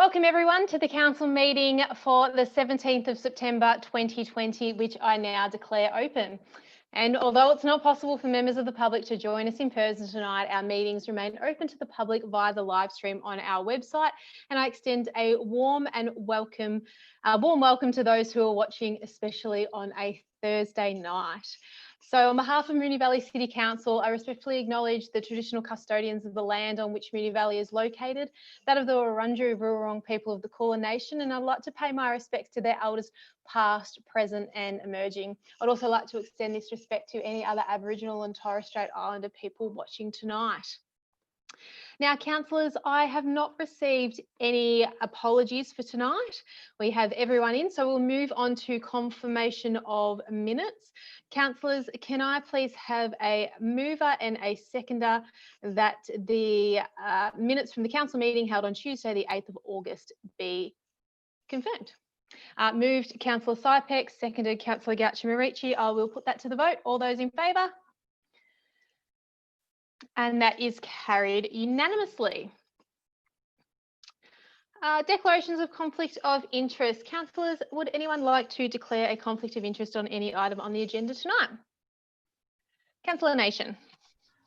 Welcome everyone to the Council meeting for the 17th of September 2020, which I now declare open. And although it's not possible for members of the public to join us in person tonight, our meetings remain open to the public via the live stream on our website. And I extend a warm welcome to those who are watching, especially on a Thursday night. So on behalf of Moonee Valley City Council, I respectfully acknowledge the traditional custodians of the land on which Moonee Valley is located, that of the Wurundjeri Wurrung people of the Kulin Nation, and I'd like to pay my respects to their elders past, present and emerging. I'd also like to extend this respect to any other Aboriginal and Torres Strait Islander people watching tonight. Now, councillors, I have not received any apologies for tonight. We have everyone in, so we'll move on to confirmation of minutes. Councillors, can I please have a mover and a seconder that the minutes from the council meeting held on Tuesday, the 8th of August be confirmed? Moved Councillor Sypex, seconded Councillor Gauchi-Marici. I will put that to the vote. All those in favour? And that is carried unanimously. Declarations of conflict of interest. Councillors, would anyone like to declare a conflict of interest on any item on the agenda tonight? Councillor Nation.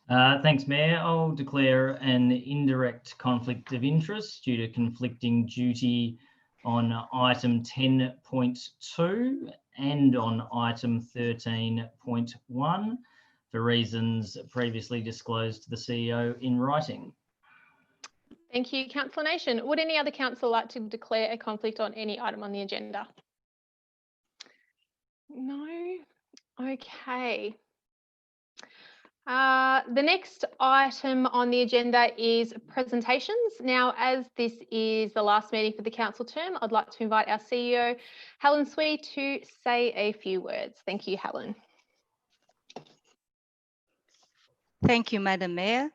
Thanks, Mayor. I'll declare an indirect conflict of interest due to conflicting duty on item 10.2 and on item 13.1 for reasons previously disclosed to the CEO in writing. Thank you, Councillor Nation. Would any other councillor like to declare a conflict on any item on the agenda? No? Okay. The next item on the agenda is presentations. Now, as this is the last meeting for the council term, I'd like to invite our CEO, Helen Swee, to say a few words. Thank you, Helen. Thank you, Madam Mayor.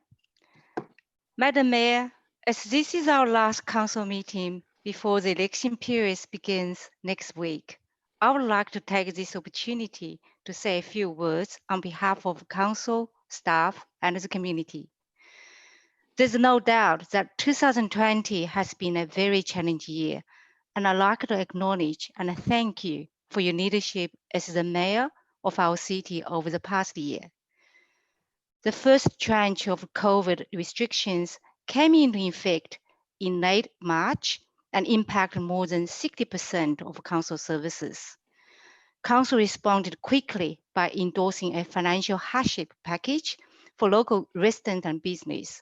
Madam Mayor, as this is our last council meeting before the election period begins next week, I would like to take this opportunity to say a few words on behalf of council, staff, and the community. There's no doubt that 2020 has been a very challenging year, and I'd like to acknowledge and thank you for your leadership as the mayor of our city over the past year. The first tranche of COVID restrictions came into effect in late March and impacted more than 60% of council services. Council responded quickly by endorsing a financial hardship package for local residents and business.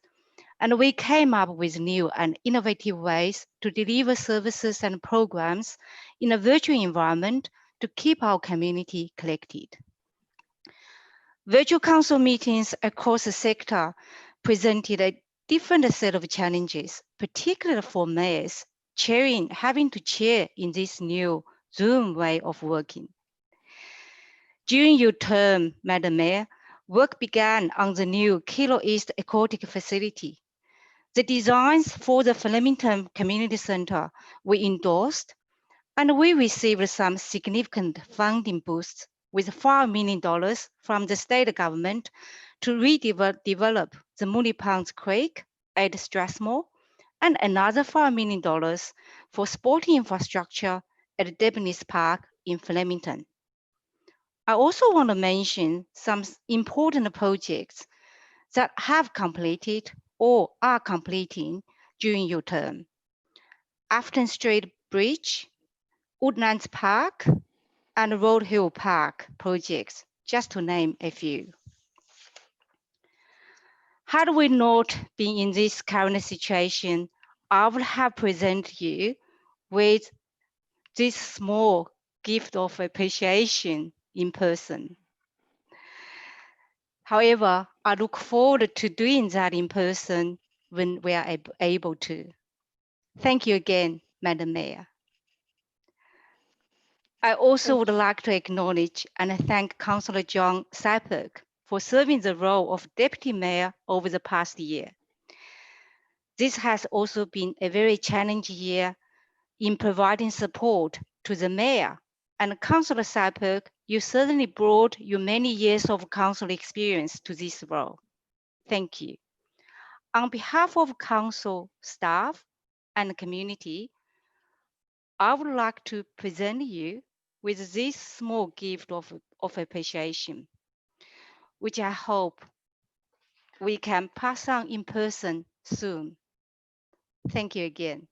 And we came up with new and innovative ways to deliver services and programs in a virtual environment to keep our community connected. Virtual council meetings across the sector presented a different set of challenges, particularly for mayors having to chair in this new Zoom way of working. During your term, Madam Mayor, work began on the new Kilo East Aquatic Facility. The designs for the Flemington Community Centre were endorsed, and we received some significant funding boosts with $5 million from the state government to redevelop the Moonee Ponds Creek at Strathmore, and another $5 million for sporting infrastructure at Debney's Park in Flemington. I also want to mention some important projects that have completed or are completing during your term. Afton Street Bridge, Woodlands Park, and Road Hill Park projects, just to name a few. Had we not been in this current situation, I would have presented you with this small gift of appreciation in person. However, I look forward to doing that in person when we are able to. Thank you again, Madam Mayor. I also would like to acknowledge and thank Councillor John Sypex for serving the role of Deputy Mayor over the past year. This has also been a very challenging year in providing support to the Mayor. And Councillor Sypex, you certainly brought your many years of council experience to this role. Thank you. On behalf of council staff and the community, I would like to present you with this small gift of appreciation, which I hope we can pass on in person soon. Thank you again.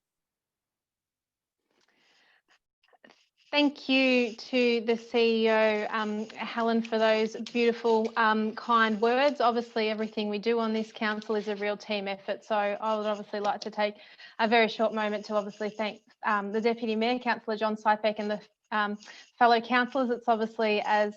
Thank you to the CEO, Helen, for those beautiful, kind words. Obviously, everything we do on this council is a real team effort. So I would obviously like to take a very short moment to obviously thank the Deputy Mayor, Councillor John Sypek, and the fellow councillors. It's obviously, as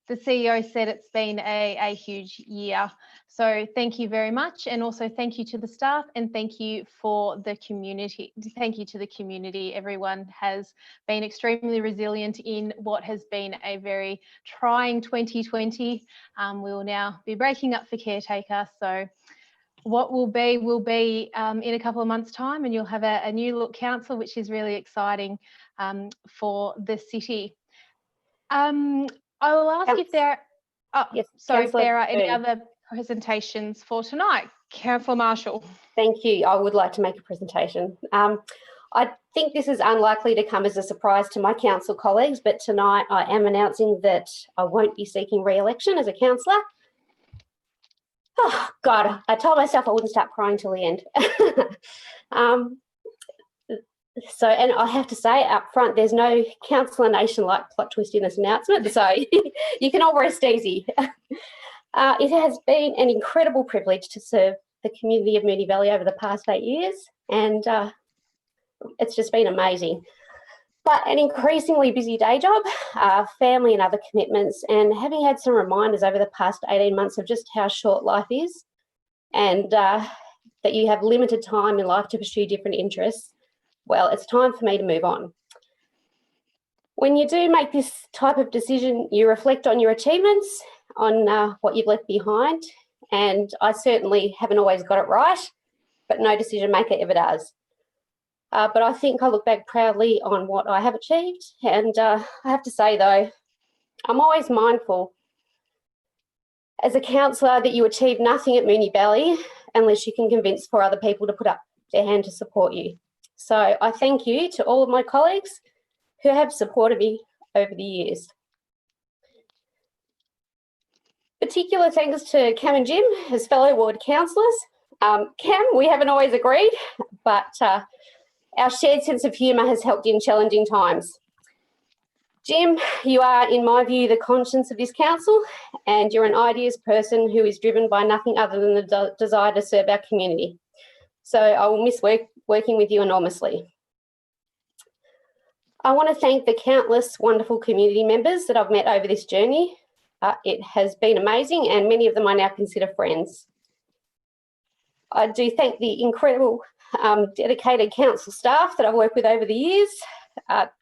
the CEO said, it's been a huge year. So thank you very much. And also thank you to the staff, and thank you for the community. Thank you to the community. Everyone has been extremely resilient in what has been a very trying 2020. We will now be breaking up for caretaker. So what will be in a couple of months' time, and you'll have a new look council, which is really exciting for the city. I will ask if there if there are any other presentations for tonight. Councillor Marshall. Thank you. I would like to make a presentation. I think this is unlikely to come as a surprise to my council colleagues, but tonight I am announcing that I won't be seeking re-election as a councillor. Oh, God, I told myself I wouldn't start crying till the end. And I have to say up front, there's no Councillor Nation-like plot twist in this announcement, so you can all rest easy. It has been an incredible privilege to serve the community of Moonee Valley over the past 8 years, and it's just been amazing. But an increasingly busy day job, family and other commitments, and having had some reminders over the past 18 months of just how short life is, and that you have limited time in life to pursue different interests, well, it's time for me to move on. When you do make this type of decision, you reflect on your achievements, on what you've left behind, and I certainly haven't always got it right, but no decision maker ever does. But I think I look back proudly on what I have achieved, and I have to say though, I'm always mindful as a councillor that you achieve nothing at Moonee Valley unless you can convince 4 other people to put up their hand to support you. So I thank you to all of my colleagues who have supported me over the years. Particular thanks to Cam and Jim as fellow ward councillors. Cam, we haven't always agreed, but our shared sense of humour has helped in challenging times. Jim, you are, in my view, the conscience of this council, and you're an ideas person who is driven by nothing other than the desire to serve our community. So I will miss working with you enormously. I want to thank the countless wonderful community members that I've met over this journey. It has been amazing, and many of them I now consider friends. I do thank the incredible dedicated council staff that I've worked with over the years.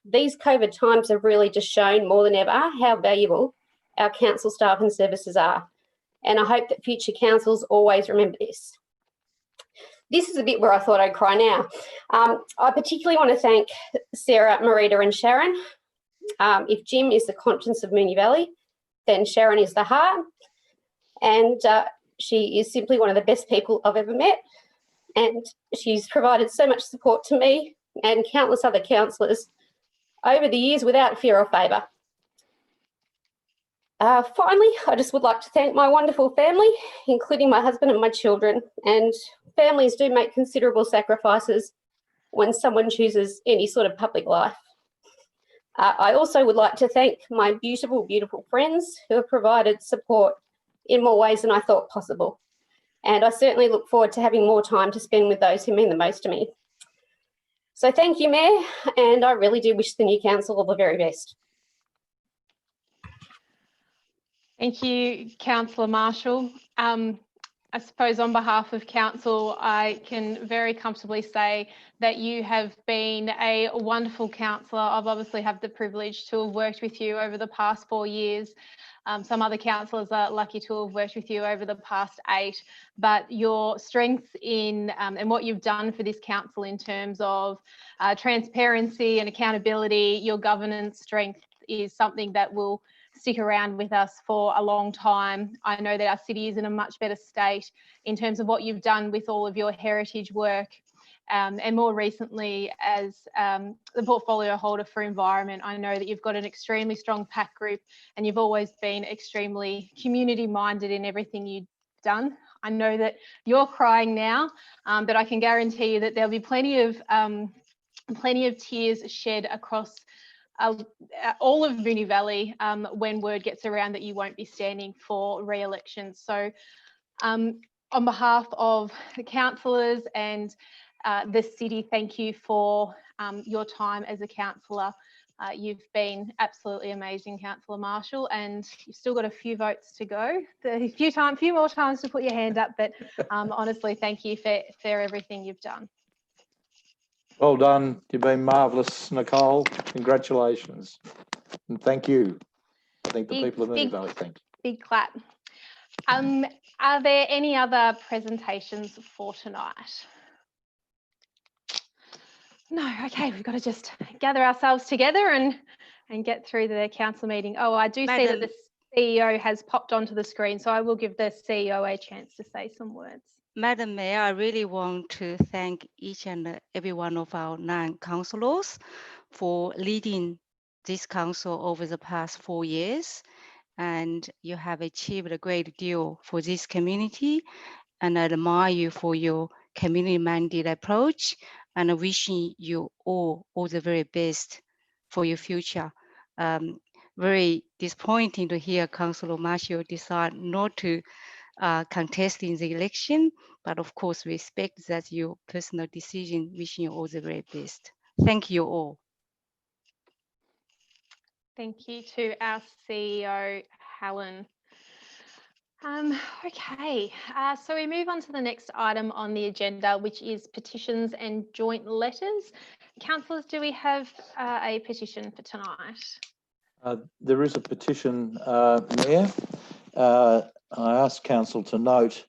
These COVID times have really just shown more than ever how valuable our council staff and services are, and I hope that future councils always remember this. This is a bit where I thought I'd cry now. I particularly want to thank Sarah, Marita and Sharon. If Jim is the conscience of Moonee Valley, then Sharon is the heart, and she is simply one of the best people I've ever met, and she's provided so much support to me and countless other councillors over the years without fear or favour. Finally, I just would like to thank my wonderful family, including my husband and my children, and families do make considerable sacrifices when someone chooses any sort of public life. I also would like to thank my beautiful, beautiful friends who have provided support in more ways than I thought possible. And I certainly look forward to having more time to spend with those who mean the most to me. So thank you, Mayor, and I really do wish the new council all the very best. Thank you, Councillor Marshall. I suppose on behalf of council, I can very comfortably say that you have been a wonderful councillor. I've obviously had the privilege to have worked with you over the past 4 years. Some other councillors are lucky to have worked with you over the past 8, but your strength in and what you've done for this council in terms of transparency and accountability, your governance strength is something that will stick around with us for a long time. I know that our city is in a much better state in terms of what you've done with all of your heritage work, and more recently as the portfolio holder for environment. I know that you've got an extremely strong pack group and you've always been extremely community minded in everything you've done. I know that you're crying now, but I can guarantee you that there'll be plenty of tears shed across all of Moonee Valley when word gets around that you won't be standing for re-election. So on behalf of the councillors and the city, thank you for your time as a councillor. You've been absolutely amazing, Councillor Marshall, and you've still got a few votes to go. A few more times to put your hand up, but honestly, thank you for everything you've done. Well done. You've been marvellous, Nicole. Congratulations. And thank you. I think the people of Moonee Valley thank you. Big clap. Are there any other presentations for tonight? No, okay, we've got to just gather ourselves together and get through the council meeting. Oh, I do see that the CEO has popped onto the screen, so I will give the CEO a chance to say some words. Madam Mayor, I really want to thank each and every one of our 9 councillors for leading this council over the past 4 years. And you have achieved a great deal for this community. And I admire you for your community-minded approach, and wishing you all the very best for your future. Very disappointing to hear Councillor Marshall decide not to contest in the election, but of course respect that your personal decision. Wishing you all the very best. Thank you all. Thank you to our CEO, Helen. Okay, so we move on to the next item on the agenda, which is petitions and joint letters. Councillors, do we have a petition for tonight? There is a petition, Mayor. I ask Council to note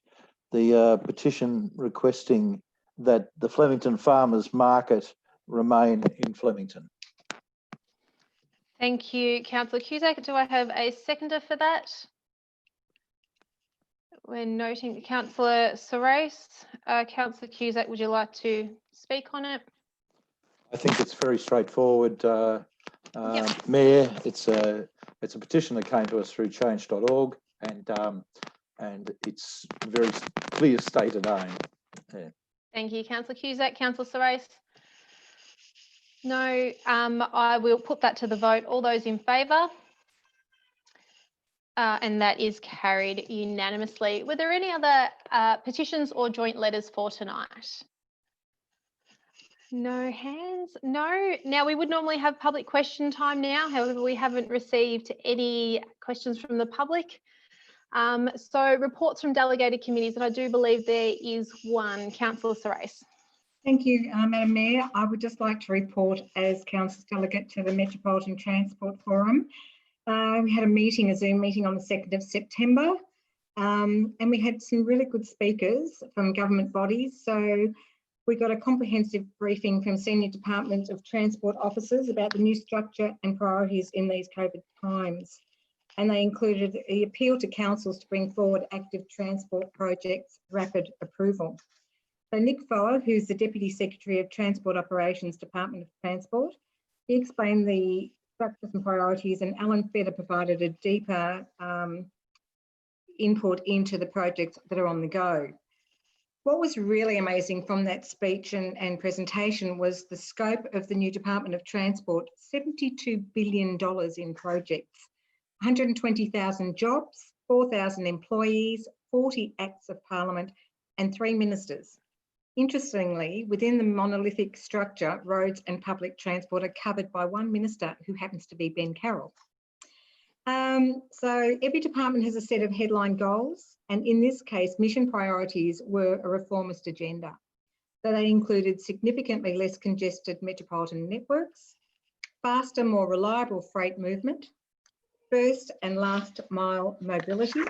the petition requesting that the Flemington Farmers Market remain in Flemington. Thank you, Councillor Cusack. Do I have a seconder for that? We're noting Councillor Sorais. Councillor Cusack, would you like to speak on it? I think it's very straightforward, Yep. Mayor. It's a petition that came to us through change.org, and it's very clear stated aim. Yeah. Thank you, Councillor Cusack. Councillor Sorais? No, I will put that to the vote. All those in favour? And that is carried unanimously. Were there any other petitions or joint letters for tonight? No hands? No. Now, we would normally have public question time now. However, we haven't received any questions from the public. So reports from delegated committees, and I do believe there is one. Councillor Sorais. Thank you, Madam Mayor. I would just like to report as Council's delegate to the Metropolitan Transport Forum. We had a Zoom meeting on the 2nd of September, and we had some really good speakers from government bodies. So we got a comprehensive briefing from Senior Department of Transport officers about the new structure and priorities in these COVID times. And they included the appeal to councils to bring forward active transport projects, rapid approval. So Nick Foer, who's the Deputy Secretary of Transport Operations, Department of Transport, he explained the structures and priorities, and Alan Feder provided a deeper input into the projects that are on the go. What was really amazing from that speech and presentation was the scope of the new Department of Transport: $72 billion in projects, 120,000 jobs, 4,000 employees, 40 acts of parliament, and 3 ministers. Interestingly, within the monolithic structure, roads and public transport are covered by one minister, who happens to be Ben Carroll. So every department has a set of headline goals, and in this case, mission priorities were a reformist agenda. So they included significantly less congested metropolitan networks, faster, more reliable freight movement, first and last mile mobility,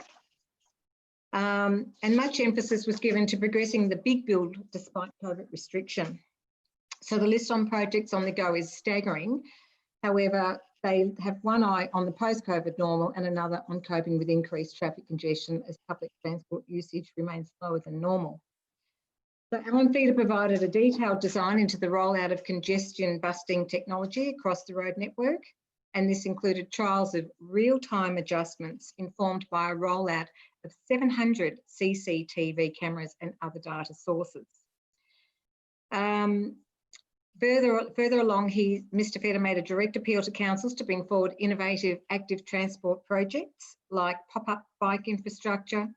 and much emphasis was given to progressing the big build despite COVID restriction. So the list on projects on the go is staggering. However, they have one eye on the post-COVID normal and another on coping with increased traffic congestion as public transport usage remains lower than normal. So Alan Feeder provided a detailed design into the rollout of congestion busting technology across the road network, and this included trials of real-time adjustments informed by a rollout of 700 CCTV cameras and other data sources. Further along, Mr. Feeder made a direct appeal to councils to bring forward innovative active transport projects like pop-up bike infrastructure.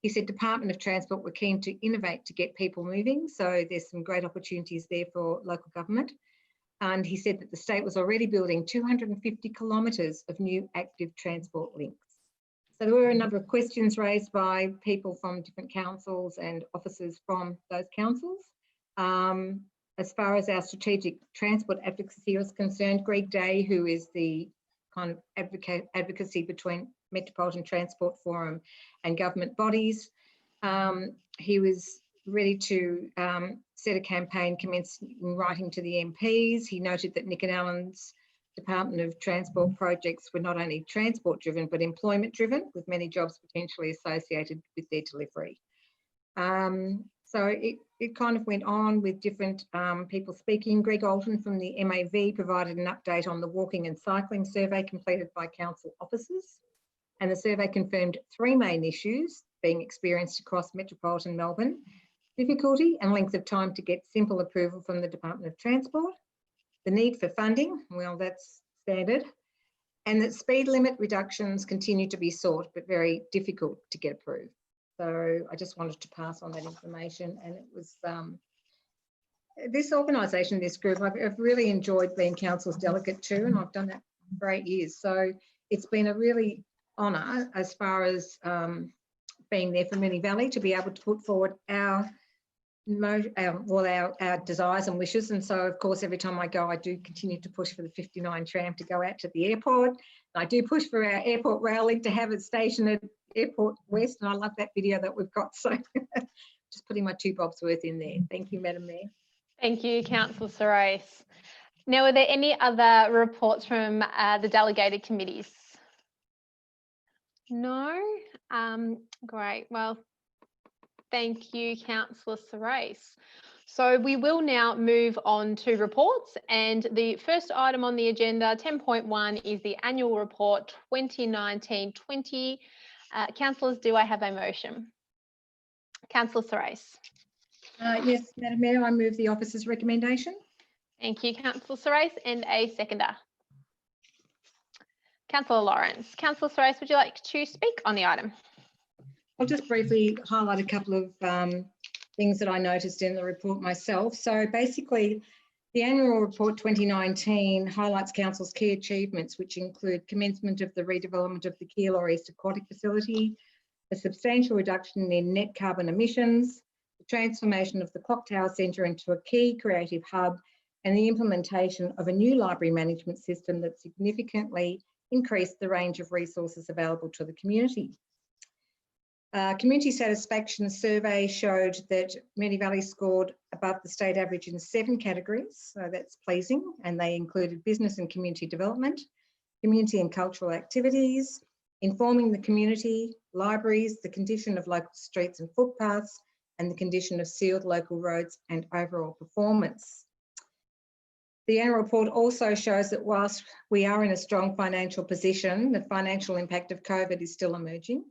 He said Department of Transport were keen to innovate to get people moving, so there's some great opportunities there for local government. And he said that the state was already building 250 kilometres of new active transport links. So there were a number of questions raised by people from different councils and officers from those councils. As far as our strategic transport advocacy was concerned, Greg Day, who is the kind of advocacy between Metropolitan Transport Forum and government bodies, he was ready to set a campaign commencing writing to the MPs. He noted that Nick and Allen's Department of Transport projects were not only transport driven, but employment driven, with many jobs potentially associated with their delivery. So it kind of went on with different people speaking. Greg Alton from the MAV provided an update on the walking and cycling survey completed by council officers. And the survey confirmed 3 main issues being experienced across metropolitan Melbourne: difficulty and length of time to get simple approval from the Department of Transport, the need for funding, well, that's standard, and that speed limit reductions continue to be sought but very difficult to get approved. So I just wanted to pass on that information, and it was this organisation, this group, I've really enjoyed being council's delegate too, and I've done that for 8 years. So it's been a really honour as far as being there for Moonee Valley to be able to put forward our desires and wishes. And so, of course, every time I go, I do continue to push for the 59 tram to go out to the airport. And I do push for our airport rail link to have it stationed at Airport West. And I love that video that we've got. So just putting my 2 bobs worth in there. Thank you, Madam Mayor. Thank you, Councillor Sorais. Now, are there any other reports from the delegated committees? No? Great. Well, thank you, Councillor Sorais. So we will now move on to reports, and the first item on the agenda, 10.1, is the annual report 2019-20. Councillors, do I have a motion? Councillor Sorais. Yes, Madam Mayor, I move the officer's recommendation. Thank you, Councillor Sorais, and a seconder. Councillor Lawrence. Councillor Sorais, would you like to speak on the item? I'll just briefly highlight a couple of things that I noticed in the report myself. So basically, the annual report 2019 highlights council's key achievements, which include commencement of the redevelopment of the Keilor East Aquatic Facility, a substantial reduction in net carbon emissions, the transformation of the Clock Tower Centre into a key creative hub, and the implementation of a new library management system that significantly increased the range of resources available to the community. Community satisfaction survey showed that Moonee Valley scored above the state average in 7 categories, so that's pleasing, and they included business and community development, community and cultural activities, informing the community, libraries, the condition of local streets and footpaths, and the condition of sealed local roads and overall performance. The annual report also shows that whilst we are in a strong financial position, the financial impact of COVID is still emerging.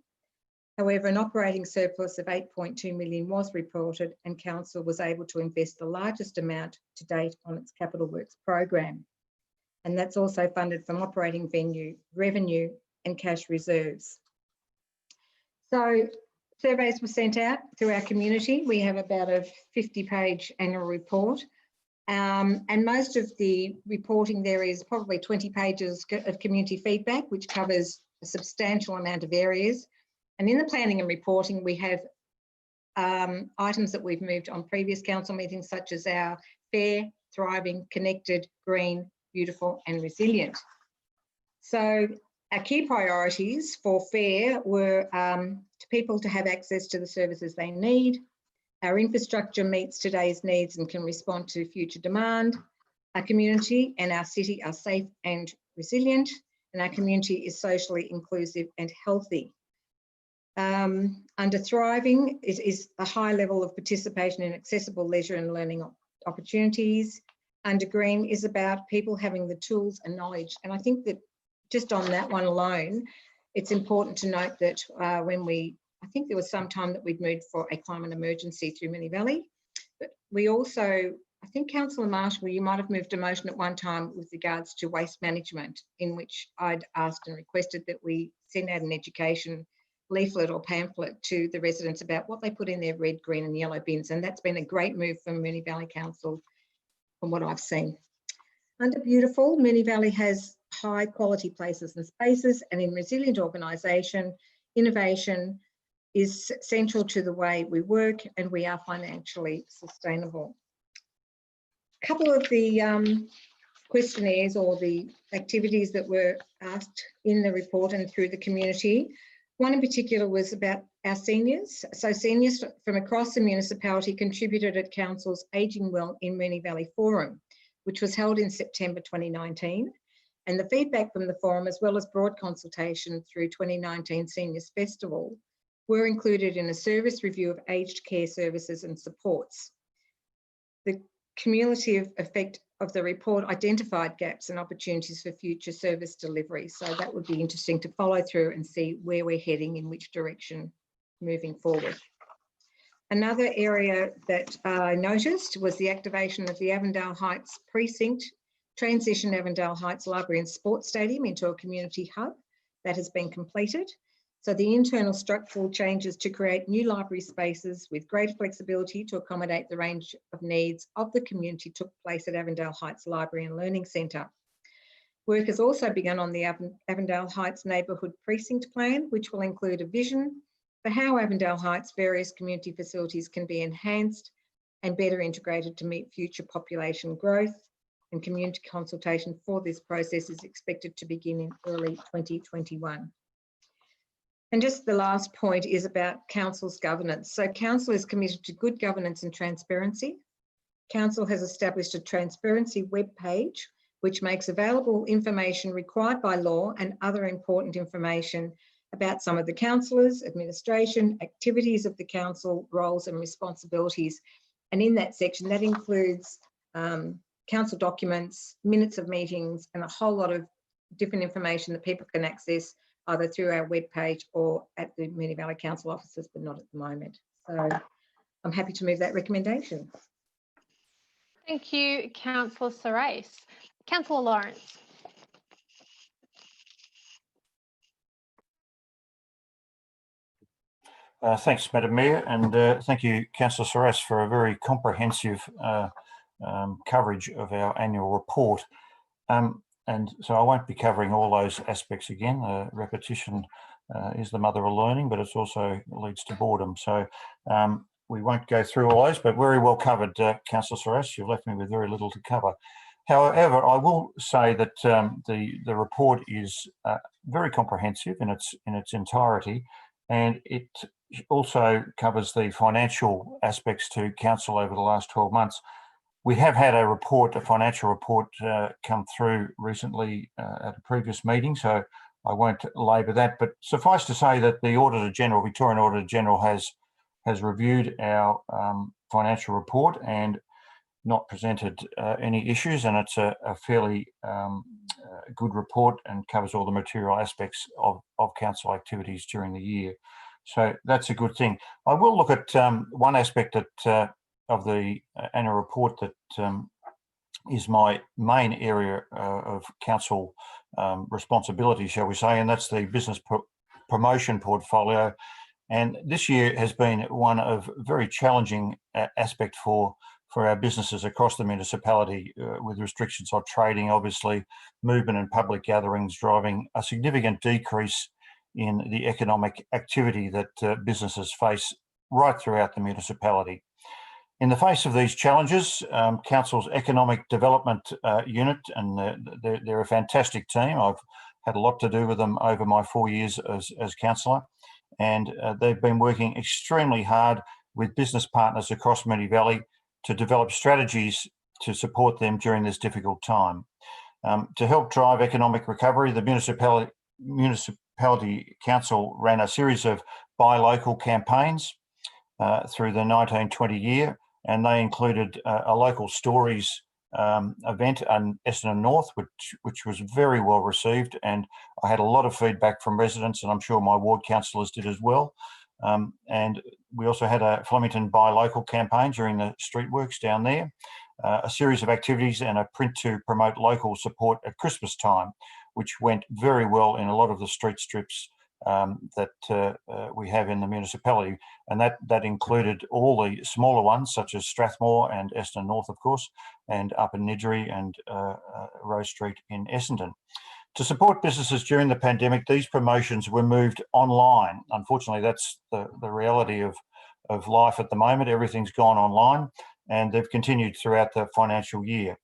However, an operating surplus of 8.2 million was reported, and council was able to invest the largest amount to date on its capital works program. And that's also funded from operating revenue and cash reserves. So surveys were sent out to our community. We have about a 50-page annual report. And most of the reporting there is probably 20 pages of community feedback, which covers a substantial amount of areas. And in the planning and reporting, we have items that we've moved on previous council meetings, such as our fair, thriving, connected, green, beautiful and resilient. So our key priorities for fair were to people to have access to the services they need. Our infrastructure meets today's needs and can respond to future demand. Our community and our city are safe and resilient, and our community is socially inclusive and healthy. Under thriving, it is a high level of participation in accessible leisure and learning opportunities. Under green is about people having the tools and knowledge. And I think that just on that one alone, it's important to note that I think there was some time that we'd moved for a climate emergency through Moonee Valley, but we also, I think Councillor Marshall, you might have moved a motion at one time with regards to waste management, in which I'd asked and requested that we send out an education leaflet or pamphlet to the residents about what they put in their red, green and yellow bins. And that's been a great move from Moonee Valley Council from what I've seen. Under beautiful, Moonee Valley has high quality places and spaces, and in resilient organisation, innovation is central to the way we work, and we are financially sustainable. A couple of the questionnaires or the activities that were asked in the report and through the community. One in particular was about our seniors. So seniors from across the municipality contributed at Council's Ageing Well in Moonee Valley Forum, which was held in September 2019. And the feedback from the forum, as well as broad consultation through 2019 Seniors Festival, were included in a service review of aged care services and supports. The cumulative effect of the report identified gaps and opportunities for future service delivery. So that would be interesting to follow through and see where we're heading, in which direction moving forward. Another area that I noticed was the activation of the Avondale Heights precinct, transition Avondale Heights Library and Sports Stadium into a community hub. That has been completed. So the internal structural changes to create new library spaces with greater flexibility to accommodate the range of needs of the community took place at Avondale Heights Library and Learning Centre. Work has also begun on the Avondale Heights Neighbourhood Precinct Plan, which will include a vision for how Avondale Heights' various community facilities can be enhanced and better integrated to meet future population growth. And community consultation for this process is expected to begin in early 2021. And just the last point is about Council's governance. So Council is committed to good governance and transparency. Council has established a transparency web page, which makes available information required by law and other important information about some of the councillors, administration, activities of the council, roles and responsibilities. And in that section, that includes council documents, minutes of meetings, and a whole lot of different information that people can access either through our webpage or at the Moonee Valley Council offices, but not at the moment. So I'm happy to move that recommendation. Thank you, Councillor Sorais. Councillor Lawrence. Thanks, Madam Mayor, and thank you, Councillor Sorais, for a very comprehensive coverage of our annual report. And so I won't be covering all those aspects again. Repetition is the mother of learning, but it also leads to boredom. So we won't go through all those, but very well covered, Councillor Sorais. You've left me with very little to cover. However, I will say that the report is very comprehensive in its entirety, and it also covers the financial aspects to Council over the last 12 months. We have had a report, a financial report, come through recently at a previous meeting, so I won't labour that. But suffice to say that the Auditor General, Victorian Auditor General, has reviewed our financial report and not presented any issues, and it's a fairly good report and covers all the material aspects of council activities during the year. So that's a good thing. I will look at one aspect that of the annual report that is my main area of council responsibility, shall we say, and that's the business promotion portfolio. And this year has been one of very challenging aspect for our businesses across the municipality, with restrictions on trading, obviously, movement and public gatherings driving a significant decrease in the economic activity that businesses face right throughout the municipality. In the face of these challenges, Council's Economic Development Unit, and they're a fantastic team. I've had a lot to do with them over my 4 years as councillor, and they've been working extremely hard with business partners across Moonee Valley to develop strategies to support them during this difficult time. To help drive economic recovery, the municipality council ran a series of buy local campaigns through the 1920 year, and they included a local stories event in Essendon North, which was very well received, and I had a lot of feedback from residents, and I'm sure my ward councillors did as well. And we also had a Flemington Buy Local campaign during the street works down there, a series of activities and a print to promote local support at Christmas time, which went very well in a lot of the street strips that we have in the municipality, and that included all the smaller ones such as Strathmore and Essendon North, of course, and Upper Niddry and Rose Street in Essendon. To support businesses during the pandemic, these promotions were moved online. Unfortunately, that's the reality of life at the moment. Everything's gone online, and they've continued throughout the financial year.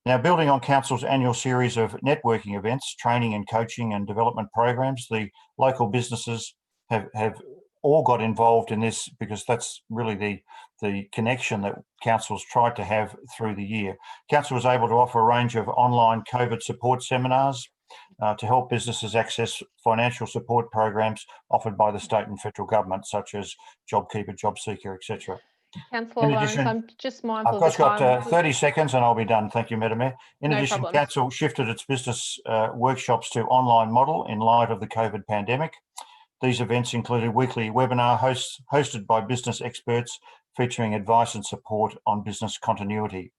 Now, building on Council's annual series of networking events, training and coaching and development programs, the local businesses have all got involved in this, because that's really the connection that Council's tried to have through the year. Council was able to offer a range of online COVID support seminars to help businesses access financial support programs offered by the state and federal government, such as JobKeeper, JobSeeker, etc. Councillor Lawrence, I'm just mindful I've of the time. got 30 seconds and I'll be done. Thank you, Madam Mayor. In No addition, problems. Council shifted its business workshops to online model in light of the COVID pandemic. These events included weekly webinar hosted by business experts featuring advice and support on business continuity.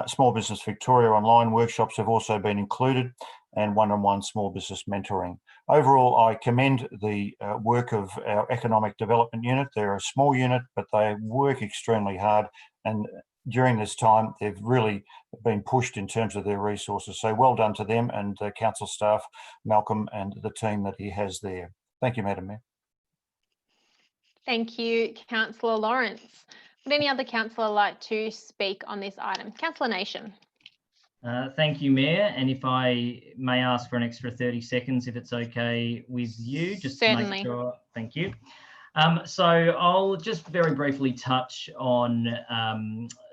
Small Business Victoria online workshops have also been included, and one-on-one small business mentoring. Overall, I commend the work of our Economic Development Unit. They're a small unit, but they work extremely hard, and during this time, they've really been pushed in terms of their resources. So well done to them and council staff, Malcolm, and the team that he has there. Thank you, Madam Mayor. Thank you, Councillor Lawrence. Would any other councillor like to speak on this item? Councillor Nation. Thank you, Mayor. And if I may ask for an extra 30 seconds, if it's okay with you, just Certainly. to make sure. Thank you. So I'll just very briefly touch on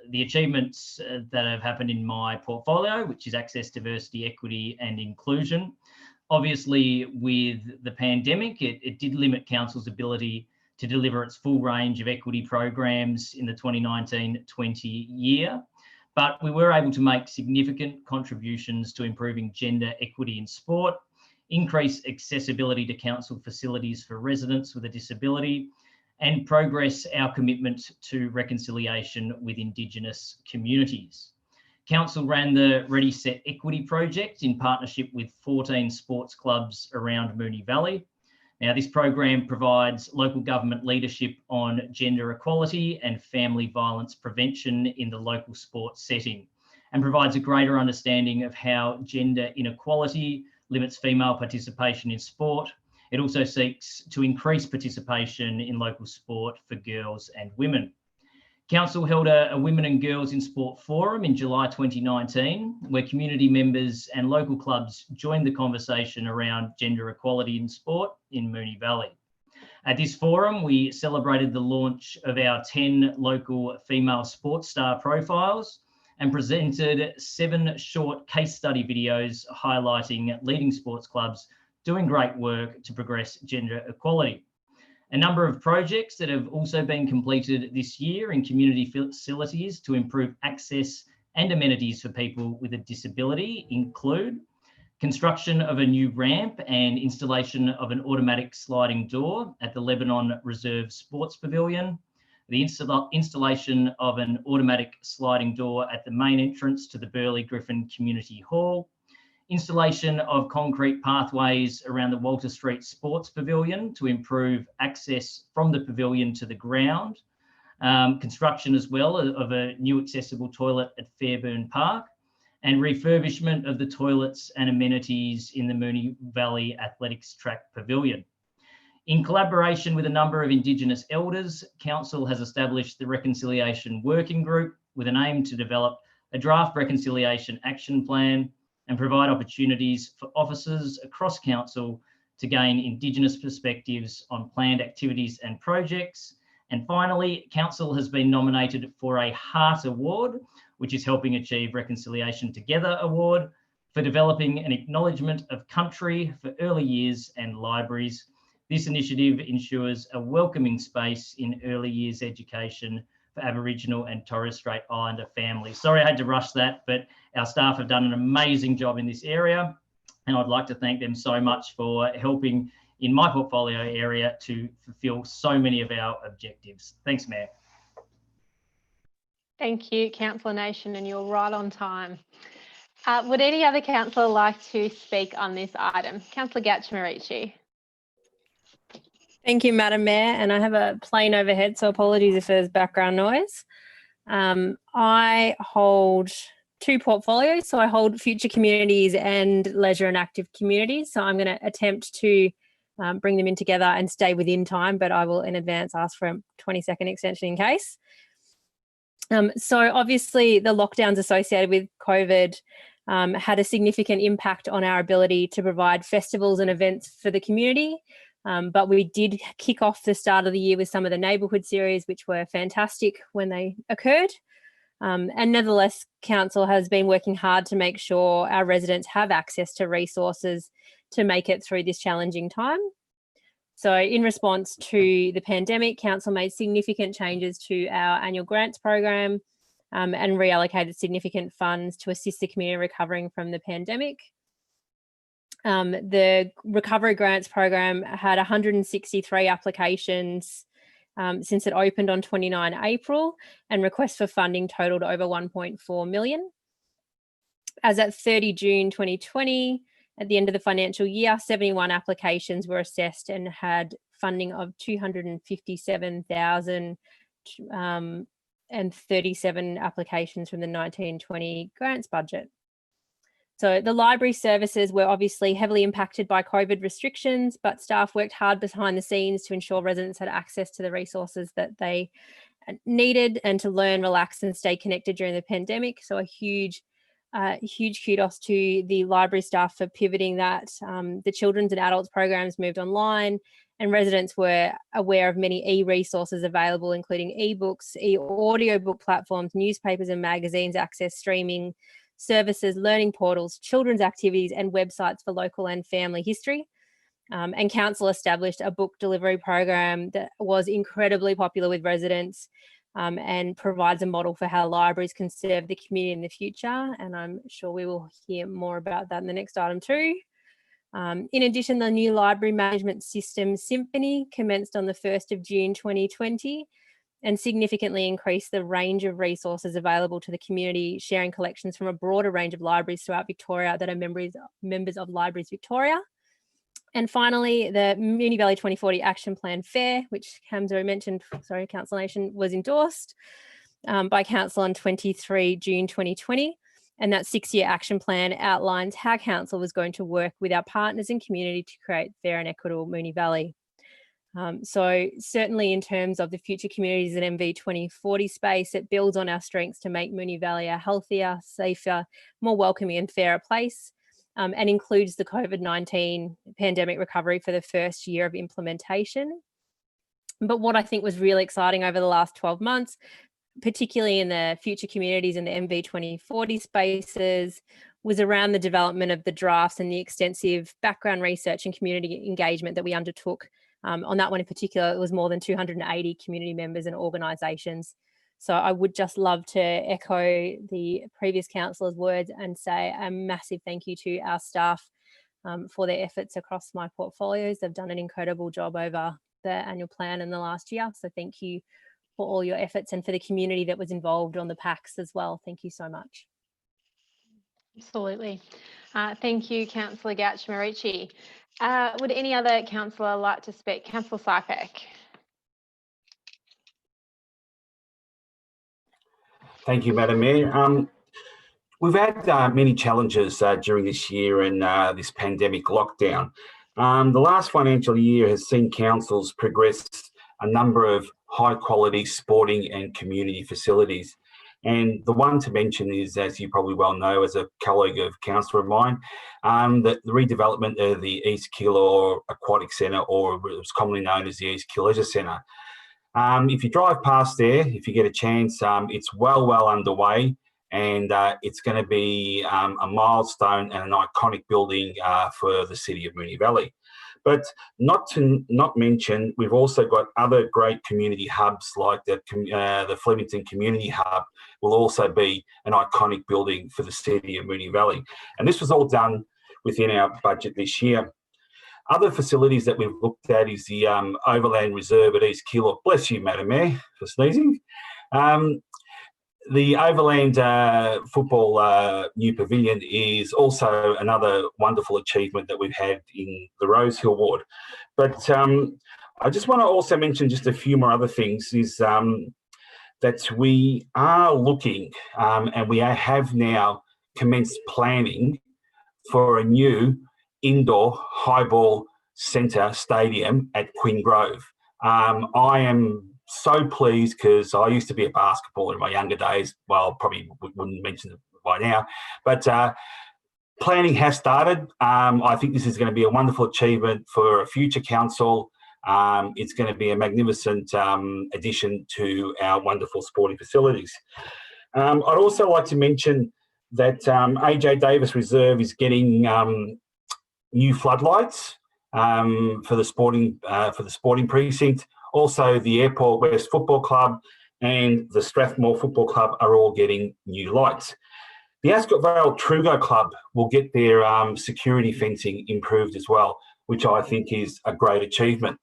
the achievements that have happened in my portfolio, which is access, diversity, equity and inclusion. Obviously, with the pandemic, it did limit Council's ability to deliver its full range of equity programs in the 2019-20 year. But we were able to make significant contributions to improving gender equity in sport, increase accessibility to council facilities for residents with a disability, and progress our commitment to reconciliation with Indigenous communities. Council ran the Ready Set Equity project in partnership with 14 sports clubs around Moonee Valley. Now, this program provides local government leadership on gender equality and family violence prevention in the local sports setting, and provides a greater understanding of how gender inequality limits female participation in sport. It also seeks to increase participation in local sport for girls and women. Council held a Women and Girls in Sport Forum in July 2019, where community members and local clubs joined the conversation around gender equality in sport in Moonee Valley. At this forum, we celebrated the launch of our 10 local female sports star profiles and presented 7 short case study videos highlighting leading sports clubs doing great work to progress gender equality. A number of projects that have also been completed this year in community facilities to improve access and amenities for people with a disability include construction of a new ramp and installation of an automatic sliding door at the Lebanon Reserve Sports Pavilion, the installation of an automatic sliding door at the main entrance to the Burleigh Griffin Community Hall, installation of concrete pathways around the Walter Street Sports Pavilion to improve access from the pavilion to the ground, construction as well of a new accessible toilet at Fairburn Park, and refurbishment of the toilets and amenities in the Moonee Valley Athletics Track Pavilion. In collaboration with a number of Indigenous elders, Council has established the Reconciliation Working Group with an aim to develop a draft reconciliation action plan and provide opportunities for officers across Council to gain Indigenous perspectives on planned activities and projects. And finally, Council has been nominated for a Heart Award, which is Helping Achieve Reconciliation Together Award, for developing an acknowledgement of country for early years and libraries. This initiative ensures a welcoming space in early years education for Aboriginal and Torres Strait Islander families. Sorry I had to rush that, but our staff have done an amazing job in this area, and I'd like to thank them so much for helping in my portfolio area to fulfil so many of our objectives. Thanks, Mayor. Thank you, Councillor Nation, and you're right on time. Would any other councillor like to speak on this item? Councillor Gatchmarici. Thank you, Madam Mayor, and I have a plane overhead, so apologies if there's background noise. I hold two portfolios, so I hold future communities and leisure and active communities, so I'm going to attempt to bring them in together and stay within time, but I will in advance ask for a 20-second extension in case. So obviously the lockdowns associated with COVID had a significant impact on our ability to provide festivals and events for the community. But we did kick off the start of the year with some of the neighbourhood series, which were fantastic when they occurred. And nevertheless, Council has been working hard to make sure our residents have access to resources to make it through this challenging time. So in response to the pandemic, Council made significant changes to our annual grants program and reallocated significant funds to assist the community recovering from the pandemic. The Recovery Grants Program had 163 applications since it opened on 29 April, and requests for funding totaled over 1.4 million. As at 30 June 2020, at the end of the financial year, 71 applications were assessed and had funding of 257,000 and 37 applications from the 1920 grants budget. So the library services were obviously heavily impacted by COVID restrictions, but staff worked hard behind the scenes to ensure residents had access to the resources that they needed and to learn, relax and stay connected during the pandemic. So a huge kudos to the library staff for pivoting that. The children's and adults programs moved online, and residents were aware of many e-resources available, including e-books, e-audiobook platforms, newspapers and magazines, access streaming services, learning portals, children's activities and websites for local and family history. And Council established a book delivery program that was incredibly popular with residents and provides a model for how libraries can serve the community in the future. And I'm sure we will hear more about that in the next item too. In addition, the new library management system, Symphony, commenced on the 1st of June 2020 and significantly increased the range of resources available to the community, sharing collections from a broader range of libraries throughout Victoria that are members of Libraries Victoria. And finally, the Moonee Valley 2040 Action Plan Fair, which Council Nation, was endorsed by Council on 23 June 2020. And that 6-year action plan outlines how Council was going to work with our partners and community to create fair and equitable Moonee Valley. So certainly in terms of the future communities in MV 2040 space, it builds on our strengths to make Moonee Valley a healthier, safer, more welcoming and fairer place, and includes the COVID-19 pandemic recovery for the first year of implementation. But what I think was really exciting over the last 12 months, particularly in the future communities in the MV 2040 spaces, was around the development of the drafts and the extensive background research and community engagement that we undertook. On that one in particular, it was more than 280 community members and organisations. So I would just love to echo the previous councillor's words and say a massive thank you to our staff for their efforts across my portfolios. They've done an incredible job over the annual plan in the last year. So thank you for all your efforts, and for the community that was involved on the packs as well. Thank you so much. Absolutely. Thank you, Councillor Gatchmarici. Would any other councillor like to speak? Councillor Sypek. Thank you, Madam Mayor. We've had many challenges during this year and this pandemic lockdown. The last financial year has seen councils progress a number of high quality sporting and community facilities. And the one to mention is, as you probably well know, as a colleague of councillor of mine, the redevelopment of the East Keilor Aquatic Centre, or it was commonly known as the East Keilor Leisure Centre. If you drive past there, if you get a chance, it's well underway, and it's going to be a milestone and an iconic building for the city of Moonee Valley. But not mention, we've also got other great community hubs like the Flemington Community Hub will also be an iconic building for the city of Moonee Valley. And this was all done within our budget this year. Other facilities that we've looked at is the Overland Reserve at East Keilor. Bless you, Madam Mayor, for sneezing. The Overland Football New Pavilion is also another wonderful achievement that we've had in the Rosehill ward. But I just want to also mention just a few more other things is that we are looking and we have now commenced planning for a new indoor highball centre stadium at Queen Grove. I am so pleased because I used to be a basketballer in my younger days. Well, probably wouldn't mention it by now, but planning has started. I think this is going to be a wonderful achievement for a future council. It's going to be a magnificent addition to our wonderful sporting facilities. I'd also like to mention that AJ Davis Reserve is getting new floodlights for the sporting precinct. Also, the Airport West Football Club and the Strathmore Football Club are all getting new lights. The Ascot Vale Trugo Club will get their security fencing improved as well, which I think is a great achievement.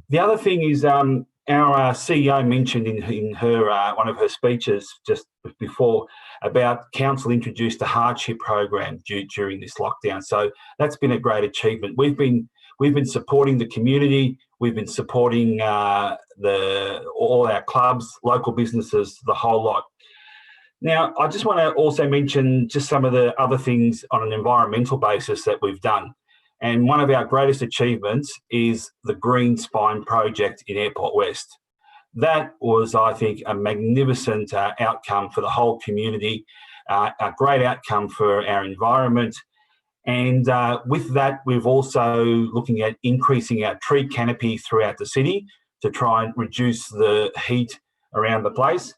The other thing is our CEO mentioned in her one of her speeches just before about council introduced a hardship program during this lockdown. So that's been a great achievement. We've been supporting the community. We've been supporting all our clubs, local businesses, the whole lot. Now, I just want to also mention just some of the other things on an environmental basis that we've done. And one of our greatest achievements is the Green Spine project in Airport West. That was, I think, a magnificent outcome for the whole community, a great outcome for our environment. And with that, we've also looking at increasing our tree canopy throughout the city to try and reduce the heat around the place.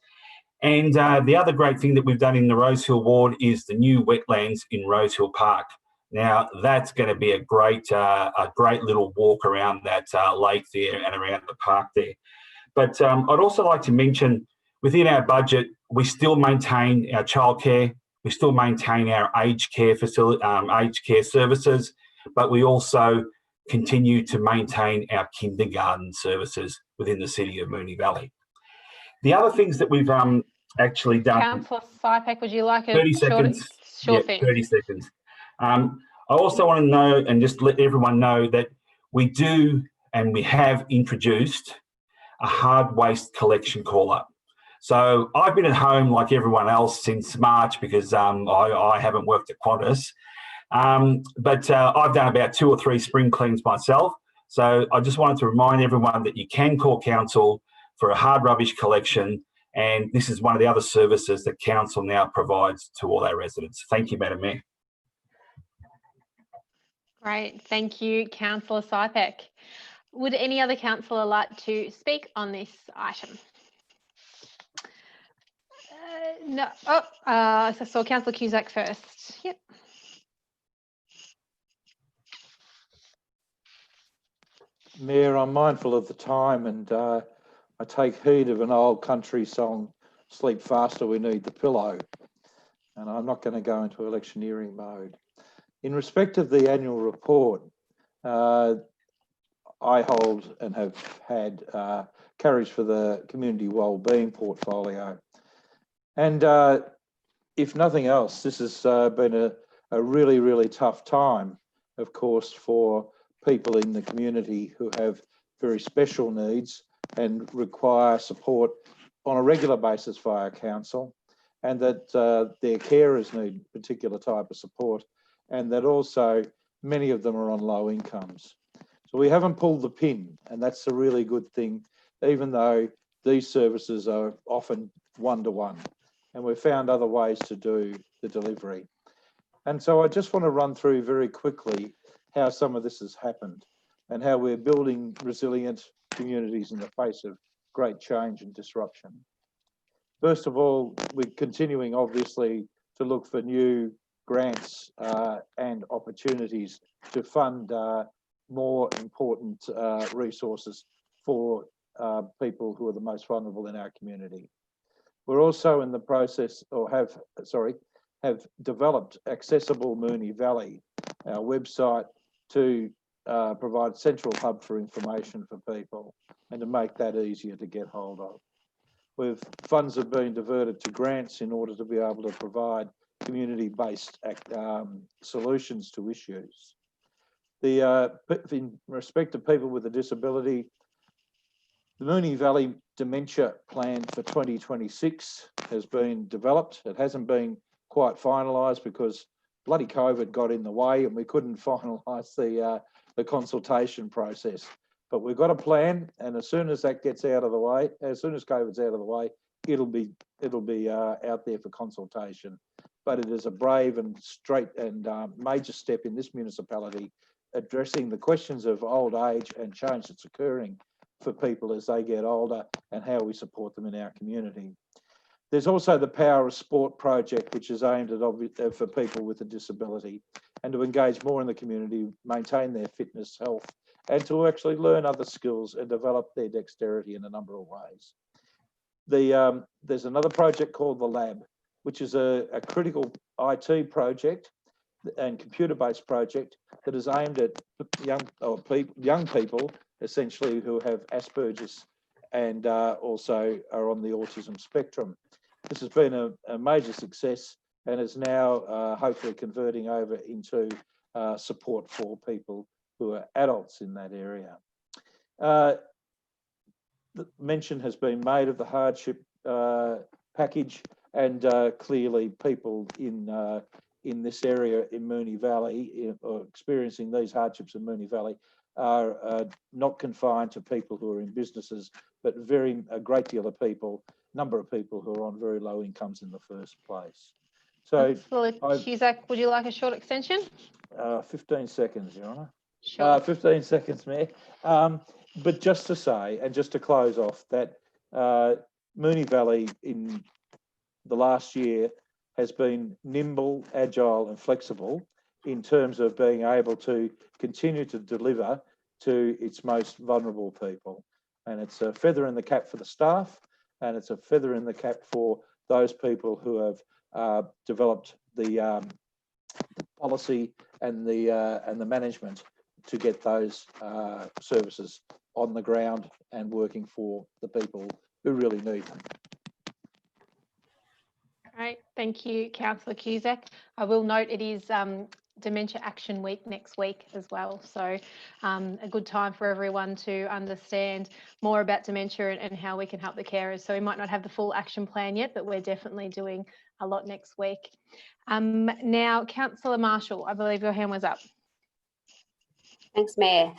And the other great thing that we've done in the Rosehill ward is the new wetlands in Rosehill Park. Now, that's going to be a great little walk around that lake there and around the park there. But I'd also like to mention within our budget, we still maintain our childcare. We still maintain our aged care services, but we also continue to maintain our kindergarten services within the city of Moonee Valley. The other things that we've actually done. Councillor Sypek, would you like a 30 seconds? Sure thing. 30 seconds. I also want to know and just let everyone know that we do and we have introduced a hard waste collection call-up. So I've been at home like everyone else since March because I haven't worked at Qantas. But I've done about 2 or 3 spring cleans myself. So I just wanted to remind everyone that you can call council for a hard rubbish collection. And this is one of the other services that council now provides to all our residents. Thank you, Madam Mayor. Great. Thank you, Councillor Sypek. Would any other councillor like to speak on this item? No. Oh, I saw Councillor Cusack first. Yep. Mayor, I'm mindful of the time and I take heed of an old country song, Sleep Faster, We Need the Pillow. And I'm not going to go into electioneering mode. In respect of the annual report, I hold and have had carriage for the community wellbeing portfolio. And if nothing else, this has been a really, really tough time, of course, for people in the community who have very special needs and require support on a regular basis via council, and that their carers need particular type of support, and that also many of them are on low incomes. So we haven't pulled the pin, and that's a really good thing, even though these services are often one-to-one, and we've found other ways to do the delivery. And so I just want to run through very quickly how some of this has happened and how we're building resilient communities in the face of great change and disruption. First of all, we're continuing obviously to look for new grants and opportunities to fund more important resources for people who are the most vulnerable in our community. We're also in the process, or have developed Accessible Moonee Valley, our website, to provide central hub for information for people and to make that easier to get hold of. Funds have been diverted to grants in order to be able to provide community-based solutions to issues. In respect to people with a disability, the Moonee Valley Dementia Plan for 2026 has been developed. It hasn't been quite finalised because bloody COVID got in the way and we couldn't finalise the consultation process. But we've got a plan, and as soon as that gets out of the way, as soon as COVID's out of the way, it'll be out there for consultation. But it is a brave and straight and major step in this municipality, addressing the questions of old age and change that's occurring for people as they get older and how we support them in our community. There's also the Power of Sport project, which is aimed at for people with a disability and to engage more in the community, maintain their fitness, health, and to actually learn other skills and develop their dexterity in a number of ways. There's another project called The Lab, which is a critical IT project and computer-based project that is aimed at young people, essentially, who have Asperger's and also are on the autism spectrum. This has been a major success and is now hopefully converting over into support for people who are adults in that area. The mention has been made of the hardship package, and clearly people in this area in Moonee Valley, or experiencing these hardships in Moonee Valley, are not confined to people who are in businesses, but a great deal of people, number of people who are on very low incomes in the first place. So, Cusack, would you like a short extension? 15 seconds, Your Honour. Sure. 15 seconds, Mayor. But just to say, and just to close off, that Moonee Valley in the last year has been nimble, agile and flexible in terms of being able to continue to deliver to its most vulnerable people. And it's a feather in the cap for the staff, and it's a feather in the cap for those people who have developed the policy and the management to get those services on the ground and working for the people who really need them. All right, thank you, Councillor Cusack. I will note it is Dementia Action Week next week as well, so a good time for everyone to understand more about dementia and how we can help the carers. So we might not have the full action plan yet, but we're definitely doing a lot next week. Now, Councillor Marshall, I believe your hand was up. Thanks, Mayor.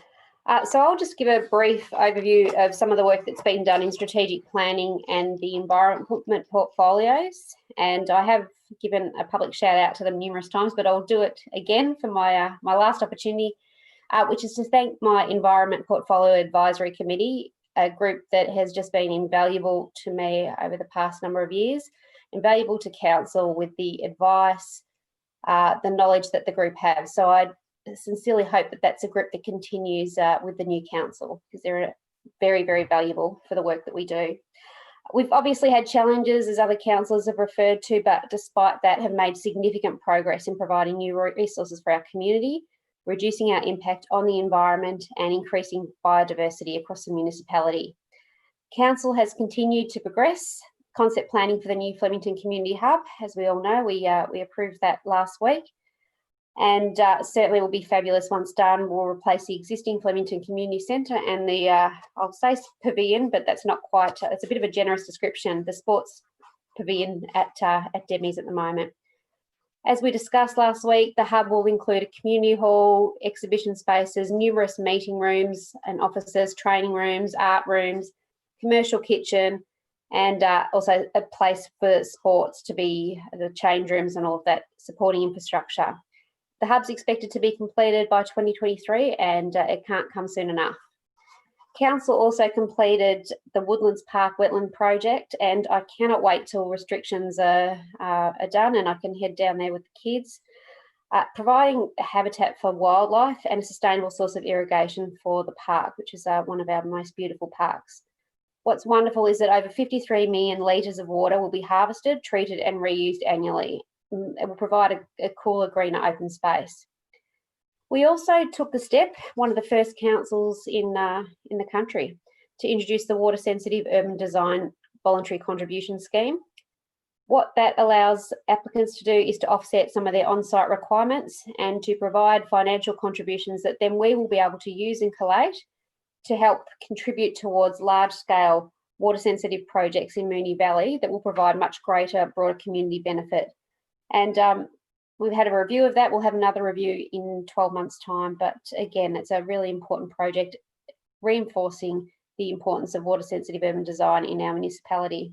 So I'll just give a brief overview of some of the work that's been done in strategic planning and the environment portfolios. And I have given a public shout out to them numerous times, but I'll do it again for my last opportunity, which is to thank my Environment Portfolio Advisory Committee, a group that has just been invaluable to me over the past number of years, invaluable to Council with the advice, the knowledge that the group have. So I sincerely hope that that's a group that continues with the new council, because they're very, very valuable for the work that we do. We've obviously had challenges, as other councillors have referred to, but despite that have made significant progress in providing new resources for our community, reducing our impact on the environment and increasing biodiversity across the municipality. Council has continued to progress concept planning for the new Flemington Community Hub. As we all know, we approved that last week. And certainly will be fabulous once done. We'll replace the existing Flemington Community Centre and the, I'll say pavilion, but that's not quite, it's a bit of a generous description, the sports pavilion at Debney's at the moment. As we discussed last week, the hub will include a community hall, exhibition spaces, numerous meeting rooms and offices, training rooms, art rooms, commercial kitchen, and also a place for sports to be the change rooms and all of that supporting infrastructure. The hub's expected to be completed by 2023 and it can't come soon enough. Council also completed the Woodlands Park Wetland Project, and I cannot wait till restrictions are done and I can head down there with the kids. providing habitat for wildlife and a sustainable source of irrigation for the park, which is one of our most beautiful parks. What's wonderful is that over 53 million litres of water will be harvested, treated and reused annually. It will provide a cooler, greener open space. We also took the step, one of the first councils in the country, to introduce the water sensitive urban design voluntary contribution scheme. What that allows applicants to do is to offset some of their on-site requirements and to provide financial contributions that then we will be able to use and collate to help contribute towards large-scale water-sensitive projects in Moonee Valley that will provide much greater, broader community benefit. And we've had a review of that. We'll have another review in 12 months' time. But again, it's a really important project, reinforcing the importance of water-sensitive urban design in our municipality.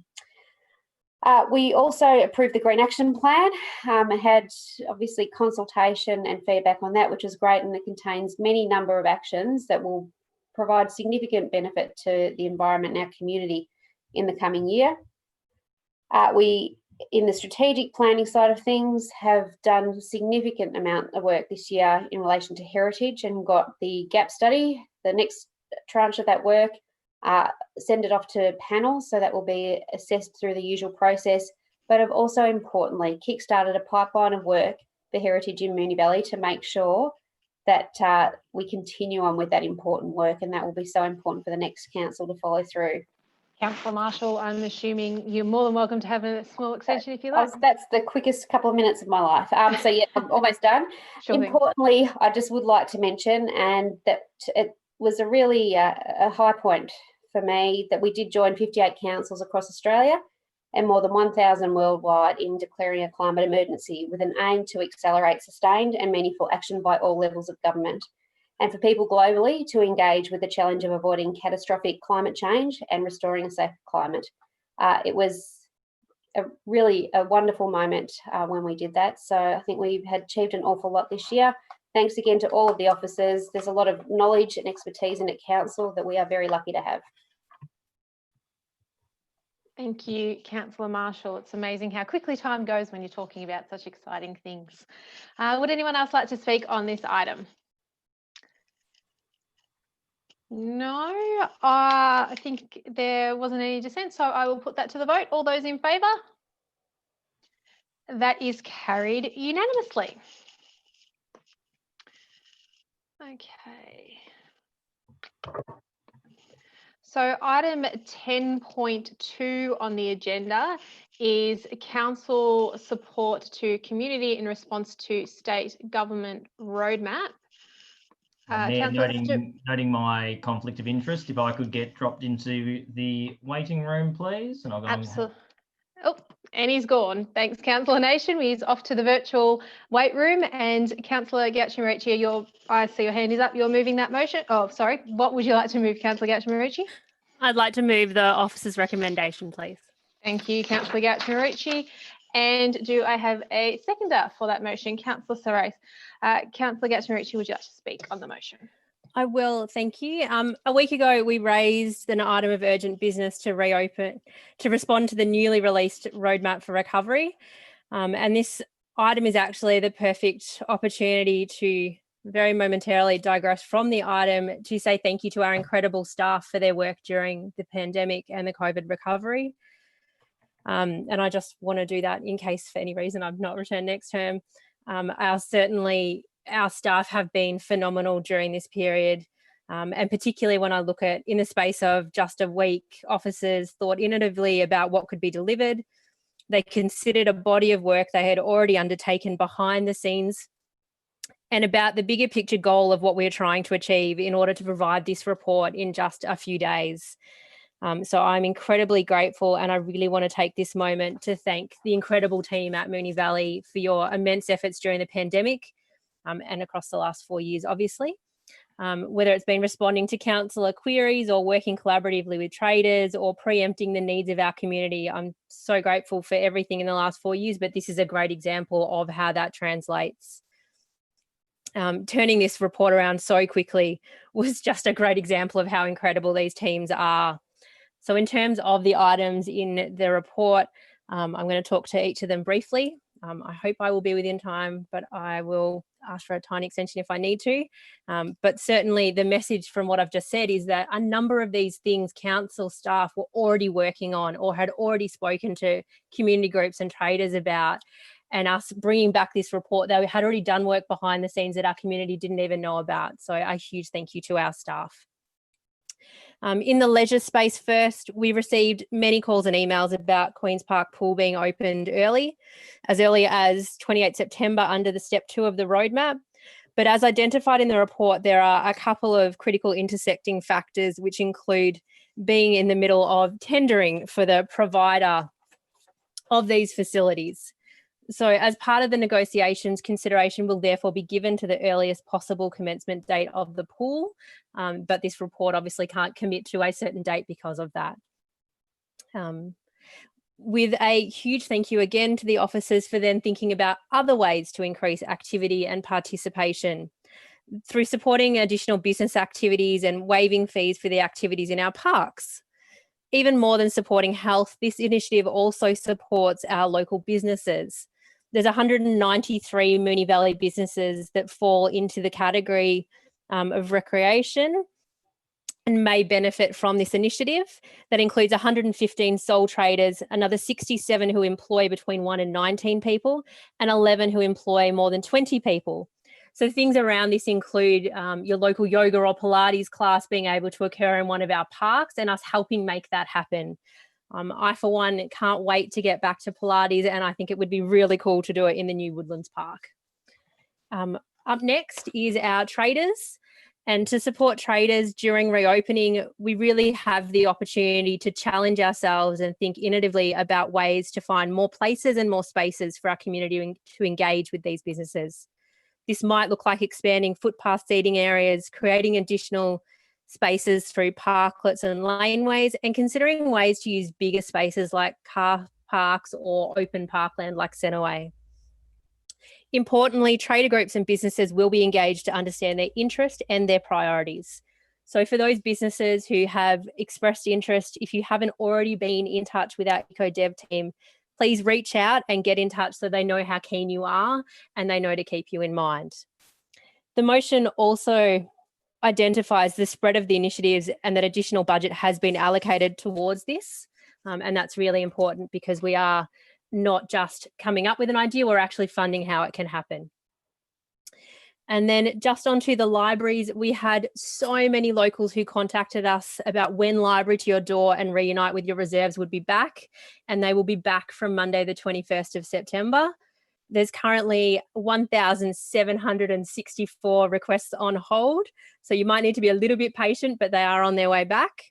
We also approved the Green Action Plan and had obviously consultation and feedback on that, which is great, and it contains many number of actions that will provide significant benefit to the environment and our community in the coming year. We, in the strategic planning side of things, have done a significant amount of work this year in relation to heritage and got the gap study, the next tranche of that work, send it off to panels, so that will be assessed through the usual process, but have also importantly kickstarted a pipeline of work for heritage in Moonee Valley to make sure that we continue on with that important work, and that will be so important for the next council to follow through. Councillor Marshall, I'm assuming you're more than welcome to have a small extension if you like. That's the quickest couple of minutes of my life. So yeah, I'm almost done. Sure Importantly, thing. I just would like to mention, and that it was a really a high point for me, that we did join 58 councils across Australia and more than 1,000 worldwide in declaring a climate emergency with an aim to accelerate sustained and meaningful action by all levels of government, and for people globally to engage with the challenge of avoiding catastrophic climate change and restoring a safe climate. It was really a wonderful moment when we did that. So I think we've achieved an awful lot this year. Thanks again to all of the officers. There's a lot of knowledge and expertise in at council that we are very lucky to have. Thank you, Councillor Marshall. It's amazing how quickly time goes when you're talking about such exciting things. Would anyone else like to speak on this item? No, I think there wasn't any dissent, so I will put that to the vote. All those in favour? That is carried unanimously. Okay. So item 10.2 on the agenda is council support to community in response to state government roadmap. Mayor, noting my conflict of interest, if I could get dropped into the waiting room, please, and I'll go. Absolutely. Oh, and he's gone. Thanks, Councillor Nation. He's off to the virtual wait room. And Councillor Gauchimarici, I see your hand is up. You're moving that motion. Oh, sorry. What would you like to move, Councillor Gauchimarici? I'd like to move the officer's recommendation, please. Thank you, Councillor Gauchimarici. And do I have a seconder for that motion? Councillor Sorais. Councillor Gauchimarici, would you like to speak on the motion? I will, thank you. A week ago, we raised an item of urgent business to respond to the newly released roadmap for recovery. And this item is actually the perfect opportunity to very momentarily digress from the item to say thank you to our incredible staff for their work during the pandemic and the COVID recovery. And I just want to do that in case for any reason I've not returned next term. Our staff have been phenomenal during this period, and particularly when I look at, in the space of just a week, officers thought innovatively about what could be delivered. They considered a body of work they had already undertaken behind the scenes and about the bigger picture goal of what we're trying to achieve in order to provide this report in just a few days. So I'm incredibly grateful, and I really want to take this moment to thank the incredible team at Moonee Valley for your immense efforts during the pandemic and across the last 4 years, obviously. Whether it's been responding to councillor queries or working collaboratively with traders or preempting the needs of our community, I'm so grateful for everything in the last 4 years, but this is a great example of how that translates. Turning this report around so quickly was just a great example of how incredible these teams are. So in terms of the items in the report, I'm going to talk to each of them briefly. I hope I will be within time, but I will ask for a tiny extension if I need to. But certainly the message from what I've just said is that a number of these things council staff were already working on or had already spoken to community groups and traders about, and us bringing back this report, they had already done work behind the scenes that our community didn't even know about. So a huge thank you to our staff. In the leisure space first, we received many calls and emails about Queen's Park Pool being opened as early as 28 September under the step 2 of the roadmap. But as identified in the report, there are a couple of critical intersecting factors, which include being in the middle of tendering for the provider of these facilities. So as part of the negotiations, consideration will therefore be given to the earliest possible commencement date of the pool, but this report obviously can't commit to a certain date because of that. With a huge thank you again to the officers for then thinking about other ways to increase activity and participation through supporting additional business activities and waiving fees for the activities in our parks. Even more than supporting health, this initiative also supports our local businesses. There's 193 Moonee Valley businesses that fall into the category of recreation and may benefit from this initiative. That includes 115 sole traders, another 67 who employ between 1 and 19 people, and 11 who employ more than 20 people. So things around this include your local yoga or Pilates class being able to occur in one of our parks and us helping make that happen. I, for one, can't wait to get back to Pilates, and I think it would be really cool to do it in the new Woodlands Park. Up next is our traders. And to support traders during reopening, we really have the opportunity to challenge ourselves and think innovatively about ways to find more places and more spaces for our community to engage with these businesses. This might look like expanding footpath seating areas, creating additional spaces through parklets and laneways, and considering ways to use bigger spaces like car parks or open parkland like Centreway. Importantly, trader groups and businesses will be engaged to understand their interest and their priorities. So for those businesses who have expressed interest, if you haven't already been in touch with our EcoDev team, please reach out and get in touch so they know how keen you are and they know to keep you in mind. The motion also identifies the spread of the initiatives and that additional budget has been allocated towards this. And that's really important because we are not just coming up with an idea, we're actually funding how it can happen. And then just onto the libraries, we had so many locals who contacted us about when Library to Your Door and Reunite with Your Reserves would be back, and they will be back from Monday the 21st of September. There's currently 1,764 requests on hold, so you might need to be a little bit patient, but they are on their way back.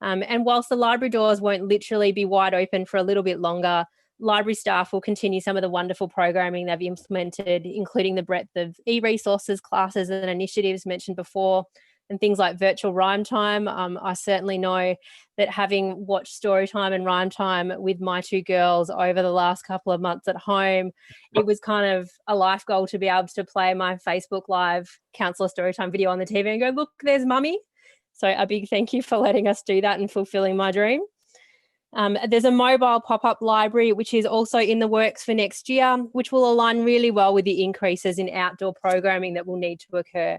And whilst the library doors won't literally be wide open for a little bit longer, library staff will continue some of the wonderful programming they've implemented, including the breadth of e-resources, classes and initiatives mentioned before, and things like virtual rhyme time. I certainly know that having watched story time and rhyme time with my two girls over the last couple of months at home, it was kind of a life goal to be able to play my Facebook Live counsellor story time video on the TV and go, look, there's mummy. So a big thank you for letting us do that and fulfilling my dream. There's a mobile pop-up library, which is also in the works for next year, which will align really well with the increases in outdoor programming that will need to occur.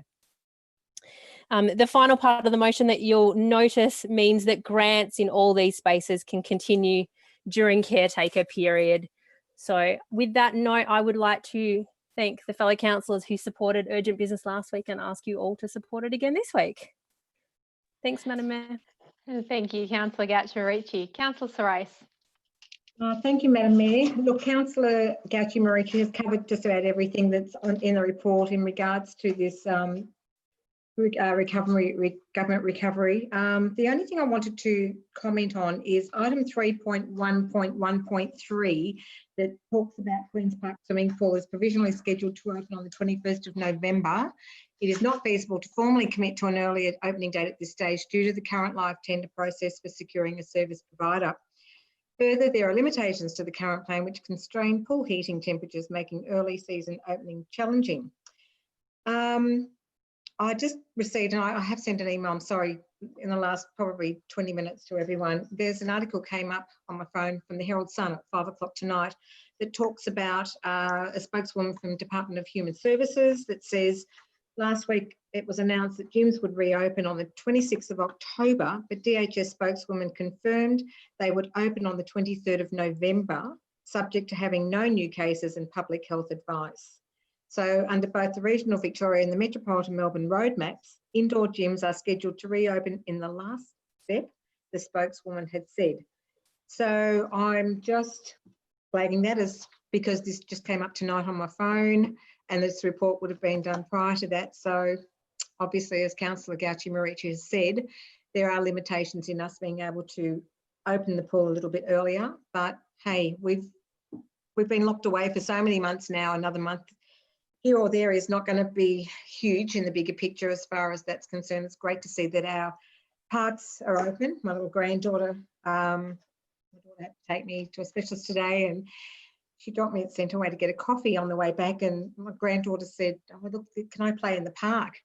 The final part of the motion that you'll notice means that grants in all these spaces can continue during caretaker period. So with that note, I would like to thank the fellow councillors who supported urgent business last week and ask you all to support it again this week. Thanks, Madam Mayor. And thank you, Councillor Gauchi-Marici. Councillor Sorais. Thank you, Madam Mayor. Look, Councillor Gauchi-Marici has covered just about everything that's in the report in regards to this government recovery. The only thing I wanted to comment on is item 3.1.1.3 that talks about Queen's Park Swimming Pool is provisionally scheduled to open on the 21st of November. It is not feasible to formally commit to an earlier opening date at this stage due to the current live tender process for securing a service provider. Further, there are limitations to the current plan which constrain pool heating temperatures, making early season opening challenging. I just received, and I have sent an email, I'm sorry, in the last probably 20 minutes to everyone. There's an article came up on my phone from the Herald Sun at 5 o'clock tonight that talks about a spokeswoman from Department of Human Services that says last week it was announced that gyms would reopen on the 26th of October, but DHS spokeswoman confirmed they would open on the 23rd of November, subject to having no new cases and public health advice. So under both the regional Victoria and the Metropolitan Melbourne roadmaps, indoor gyms are scheduled to reopen in the last step, the spokeswoman had said. So I'm just flagging that as because this just came up tonight on my phone and this report would have been done prior to that. So obviously, as Councillor Gauci-Marici has said, there are limitations in us being able to open the pool a little bit earlier. But hey, we've been locked away for so many months now. Another month here or there is not going to be huge in the bigger picture as far as that's concerned. It's great to see that our parks are open. My little granddaughter, my daughter had to take me to a specialist today, and she dropped me at Centreway to get a coffee on the way back, and my granddaughter said, oh, look, can I play in the park?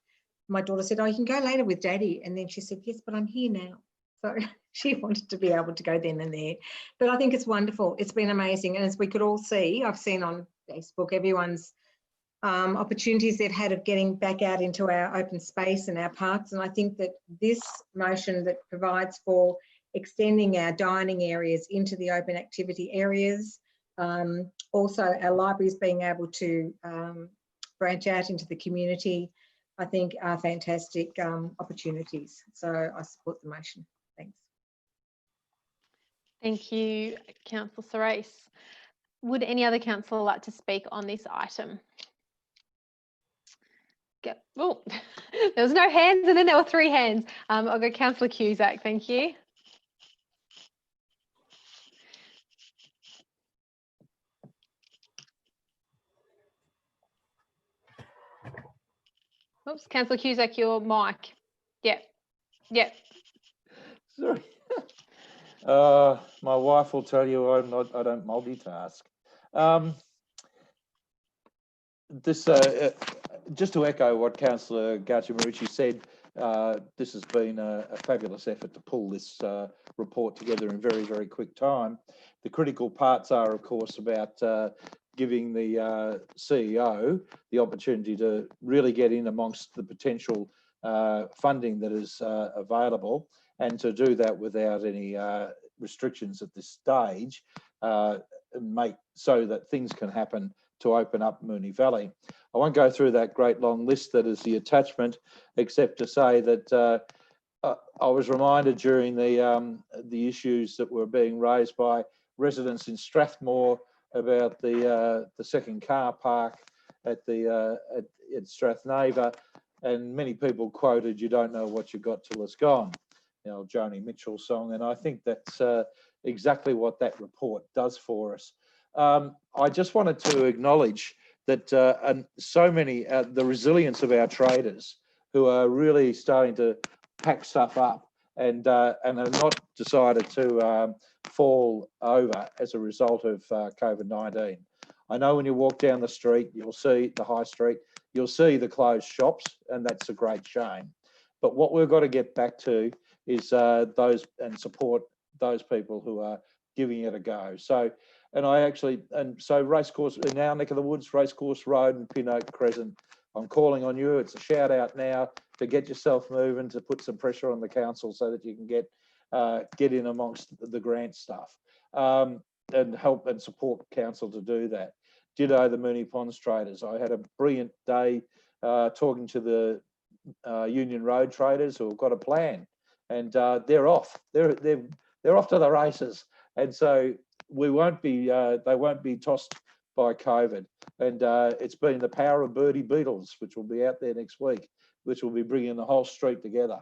My daughter said, oh, you can go later with Daddy. And then she said, yes, but I'm here now. So she wanted to be able to go then and there. But I think it's wonderful. It's been amazing. And as we could all see, I've seen on Facebook, everyone's opportunities they've had of getting back out into our open space and our parks. And I think that this motion that provides for extending our dining areas into the open activity areas, also our libraries being able to branch out into the community, I think are fantastic opportunities. So I support the motion. Thanks. Thank you, Councillor Sorais. Would any other councillor like to speak on this item? Oh, there was no hands and then there were 3 hands. I'll go Councillor Cusack, thank you. Oops, Councillor Cusack, your mic. Yeah, yeah. Sorry. My wife will tell you I don't multitask. Just to echo what Councillor Gauci-Marici said, this has been a fabulous effort to pull this report together in very, very quick time. The critical parts are, of course, about giving the CEO the opportunity to really get in amongst the potential funding that is available, and to do that without any restrictions at this stage, and make so that things can happen to open up Moonee Valley. I won't go through that great long list that is the attachment, except to say that I was reminded during the issues that were being raised by residents in Strathmore about the second car park at Strathnava, and many people quoted, "You don't know what you got till it's gone," you know, Joni Mitchell song, and I think that's exactly what that report does for us. I just wanted to acknowledge that and so many the resilience of our traders who are really starting to pack stuff up and have not decided to fall over as a result of COVID-19. I know when you walk down the street, you'll see the high street, you'll see the closed shops, and that's a great shame. But what we've got to get back to is those and support those people who are giving it a go. So, so Racecourse, in our neck of the woods, Racecourse Road and Pin Oak Crescent, I'm calling on you. It's a shout out now to get yourself moving, to put some pressure on the council so that you can get in amongst the grant stuff and help and support council to do that. Ditto the Moonee Ponds traders. I had a brilliant day talking to the Union Road traders who have got a plan, and they're off. They're off to the races, and so we won't be. They won't be tossed by COVID. And it's been the power of birdie beetles, which will be out there next week, which will be bringing the whole street together.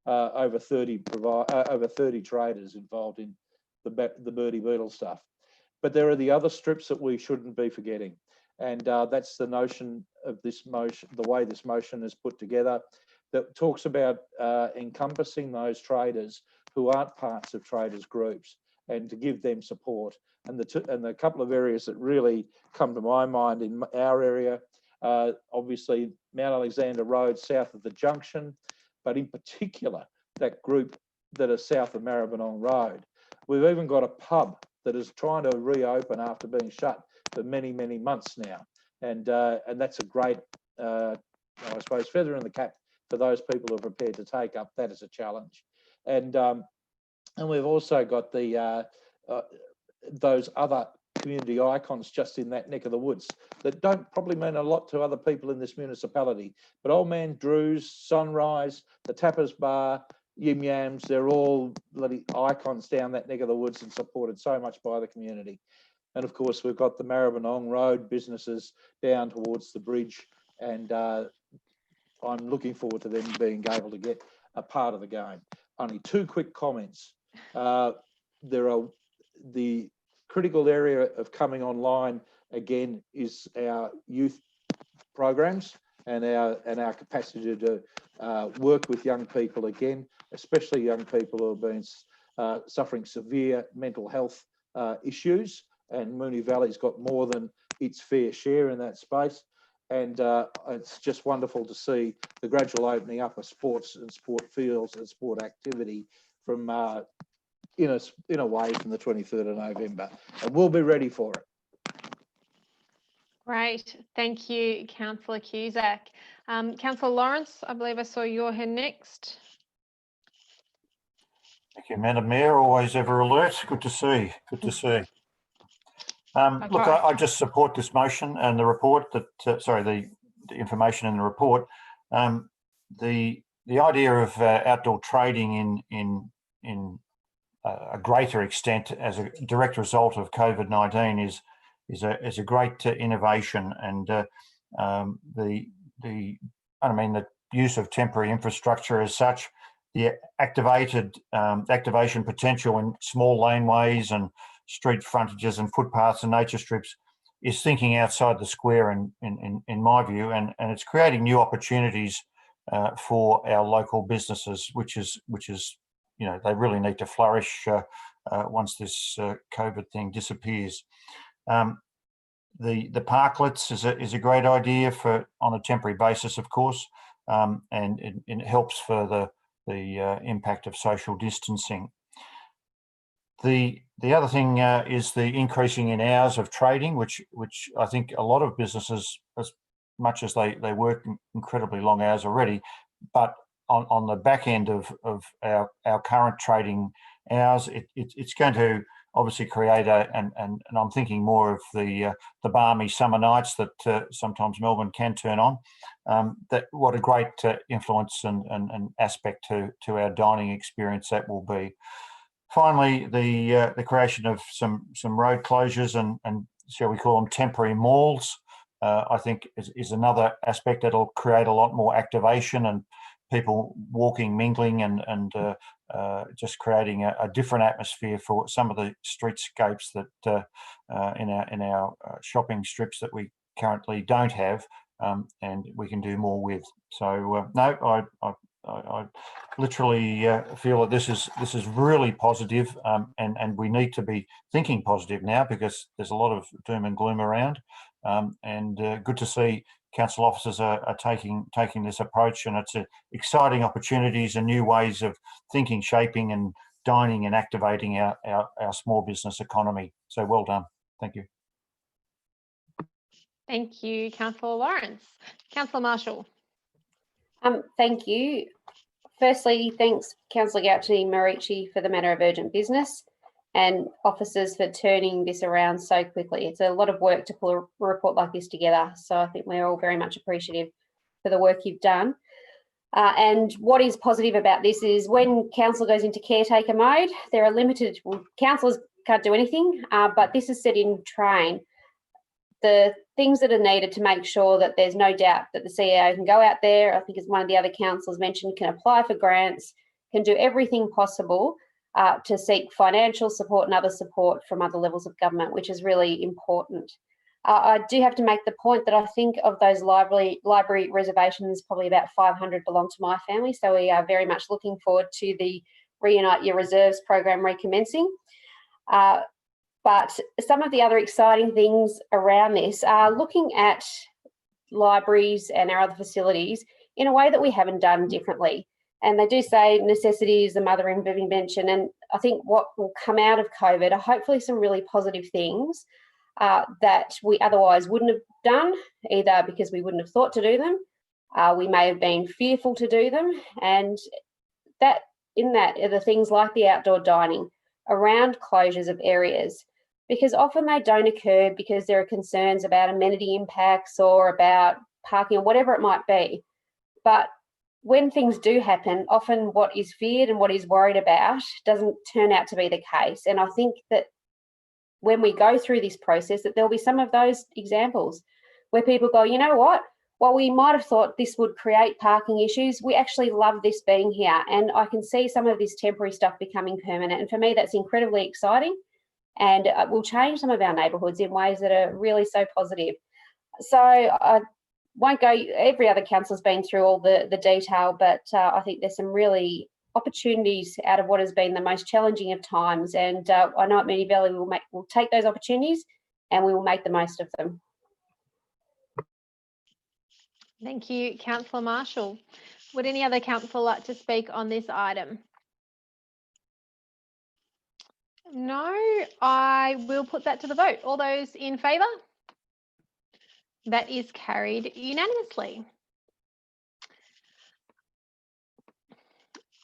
Over 30 traders involved in the birdie beetle stuff. But there are the other strips that we shouldn't be forgetting, and that's the notion of this motion, the way this motion is put together, that talks about encompassing those traders who aren't parts of traders groups, and to give them support. And the couple of areas that really come to my mind in our area, obviously Mount Alexander Road south of the junction, but in particular that group that are south of Maribyrnong Road. We've even got a pub that is trying to reopen after being shut for many, many months now. And that's a great, I suppose, feather in the cap for those people who are prepared to take up that as a challenge. And we've also got the those other community icons just in that neck of the woods that don't probably mean a lot to other people in this municipality. But Old Man Drew's, Sunrise, the Tappers Bar, Yim Yams, they're all bloody icons down that neck of the woods and supported so much by the community. And of course, we've got the Maribyrnong Road businesses down towards the bridge, and I'm looking forward to them being able to get a part of the game. Only two quick comments. There are the critical area of coming online again is our youth programs and our capacity to work with young people again, especially young people who have been suffering severe mental health issues. And Moonee Valley's got more than its fair share in that space. And it's just wonderful to see the gradual opening up of sports and sport fields and sport activity from in a way from the 23rd of November. And we'll be ready for it. Great. Thank you, Councillor Cusack. Councillor Lawrence, I believe I saw your hand next. Thank you, Madam Mayor. Always ever alert. Good to see. Good to see. Look, I just support this motion and the report that, the information in the report. The idea of outdoor trading in a greater extent as a direct result of COVID-19 is a great innovation, and the use of temporary infrastructure as such, the activation potential in small laneways and street frontages and footpaths and nature strips is thinking outside the square in my view, and it's creating new opportunities for our local businesses, which is they really need to flourish once this COVID thing disappears. The parklets is a great idea on a temporary basis, of course, and it helps for the impact of social distancing. The other thing is the increasing in hours of trading, which I think a lot of businesses, as much as they work incredibly long hours already, but on the back end of our current trading hours, it's going to obviously create and I'm thinking more of the balmy summer nights that sometimes Melbourne can turn on. That what a great influence and aspect to our dining experience that will be. Finally, the creation of some road closures and shall we call them temporary malls, I think is another aspect that'll create a lot more activation and people walking, mingling, and just creating a different atmosphere for some of the streetscapes that in our shopping strips that we currently don't have, and we can do more with. So no, I literally feel that this is really positive, and we need to be thinking positive now because there's a lot of doom and gloom around, and good to see council officers are taking this approach, and it's exciting opportunities and new ways of thinking, shaping and dining and activating our small business economy. So well done. Thank you. Thank you, Councillor Lawrence. Councillor Marshall. Thank you. Firstly, thanks Councillor Gauchini Marici for the matter of urgent business, and officers for turning this around so quickly. It's a lot of work to pull a report like this together, so I think we're all very much appreciative for the work you've done. And what is positive about this is when council goes into caretaker mode, there are limited, well, councillors can't do anything, but this is set in train. The things that are needed to make sure that there's no doubt that the CEO can go out there, I think as one of the other councillors mentioned, can apply for grants, can do everything possible to seek financial support and other support from other levels of government, which is really important. I do have to make the point that I think of those library reservations, probably about 500 belong to my family. So we are very much looking forward to the Reunite Your Reserves program recommencing. But some of the other exciting things around this are looking at libraries and our other facilities in a way that we haven't done differently. And they do say necessity is the mother of invention. And I think what will come out of COVID are hopefully some really positive things that we otherwise wouldn't have done, either because we wouldn't have thought to do them, we may have been fearful to do them. And that in that are the things like the outdoor dining around closures of areas, because often they don't occur because there are concerns about amenity impacts or about parking or whatever it might be. But when things do happen, often what is feared and what is worried about doesn't turn out to be the case. And I think that when we go through this process, that there'll be some of those examples where people go, you know what, while we might have thought this would create parking issues, we actually love this being here. And I can see some of this temporary stuff becoming permanent. And for me, that's incredibly exciting, and will change some of our neighbourhoods in ways that are really so positive. So I won't go, every other council's been through all the detail, but I think there's some really opportunities out of what has been the most challenging of times. And I know at Moonee Valley we'll take those opportunities and we will make the most of them. Thank you, Councillor Marshall. Would any other councillor like to speak on this item? No, I will put that to the vote. All those in favour? That is carried unanimously.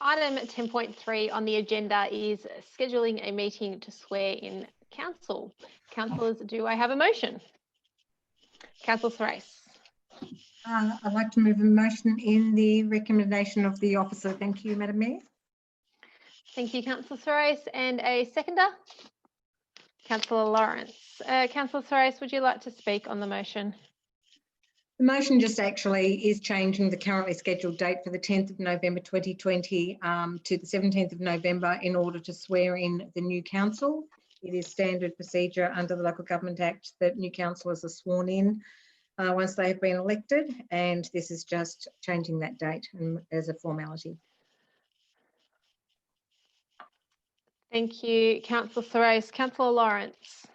Item 10.3 on the agenda is scheduling a meeting to swear in council. Councillors, do I have a motion? Councillor Thrace. I'd like to move a motion in the recommendation of the officer. Thank you, Madam Mayor. Thank you, Councillor Thrace. And a seconder? Councillor Lawrence. Councillor Thrace, would you like to speak on the motion? The motion just actually is changing the currently scheduled date for the 10th of November 2020 to the 17th of November in order to swear in the new council. It is standard procedure under the Local Government Act that new councillors are sworn in once they have been elected, and this is just changing that date as a formality. Thank you, Councillor Thrace. Councillor Lawrence.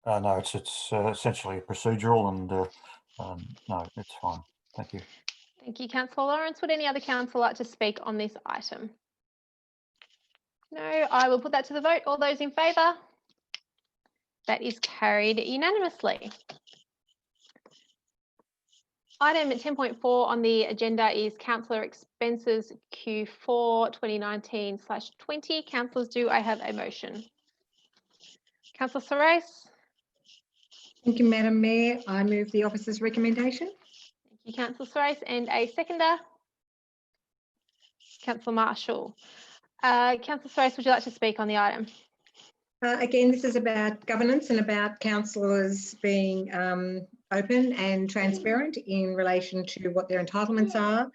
No, it's essentially procedural, and no, it's fine. Thank you. Thank you, Councillor Lawrence. Would any other councillor like to speak on this item? No, I will put that to the vote. All those in favour? That is carried unanimously. Item 10.4 on the agenda is councillor expenses Q4 2019/20. Councillors, do I have a motion? Councillor Thrace. Thank you, Madam Mayor. I move the officer's recommendation. Thank you, Councillor Thrace. And a seconder? Councillor Marshall. Councillor Thrace, would you like to speak on the item? Again, this is about governance and about councillors being open and transparent in relation to what their entitlements are.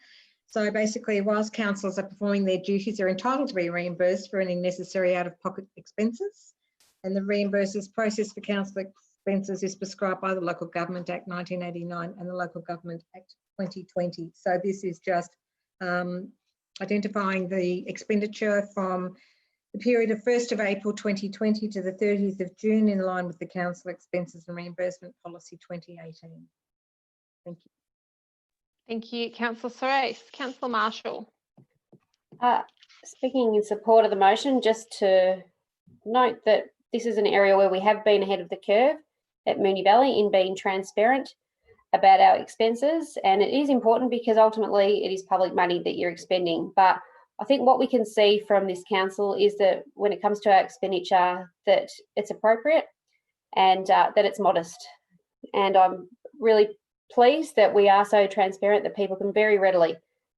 So basically, whilst councillors are performing their duties, they're entitled to be reimbursed for any necessary out-of-pocket expenses. And the reimburses process for council expenses is prescribed by the Local Government Act 1989 and the Local Government Act 2020. So this is just identifying the expenditure from the period of 1st of April 2020 to the 30th of June in line with the Council Expenses and Reimbursement Policy 2018. Thank you. Thank you, Councillor Thrace. Councillor Marshall. Speaking in support of the motion, just to note that this is an area where we have been ahead of the curve at Moonee Valley in being transparent about our expenses, and it is important because ultimately it is public money that you're expending. But I think what we can see from this council is that when it comes to our expenditure, that it's appropriate and that it's modest. And I'm really pleased that we are so transparent that people can very readily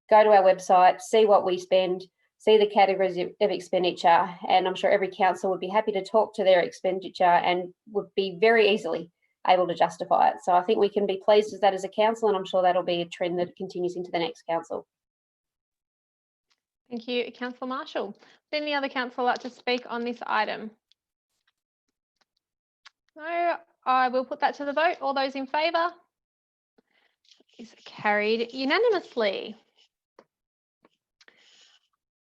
go to our website, see what we spend, see the categories of expenditure, and I'm sure every council would be happy to talk to their expenditure and would be very easily able to justify it. So I think we can be pleased with that as a council, and I'm sure that'll be a trend that continues into the next council. Thank you, Councillor Marshall. Would any other councillor like to speak on this item? No, I will put that to the vote. All those in favour? Is carried unanimously.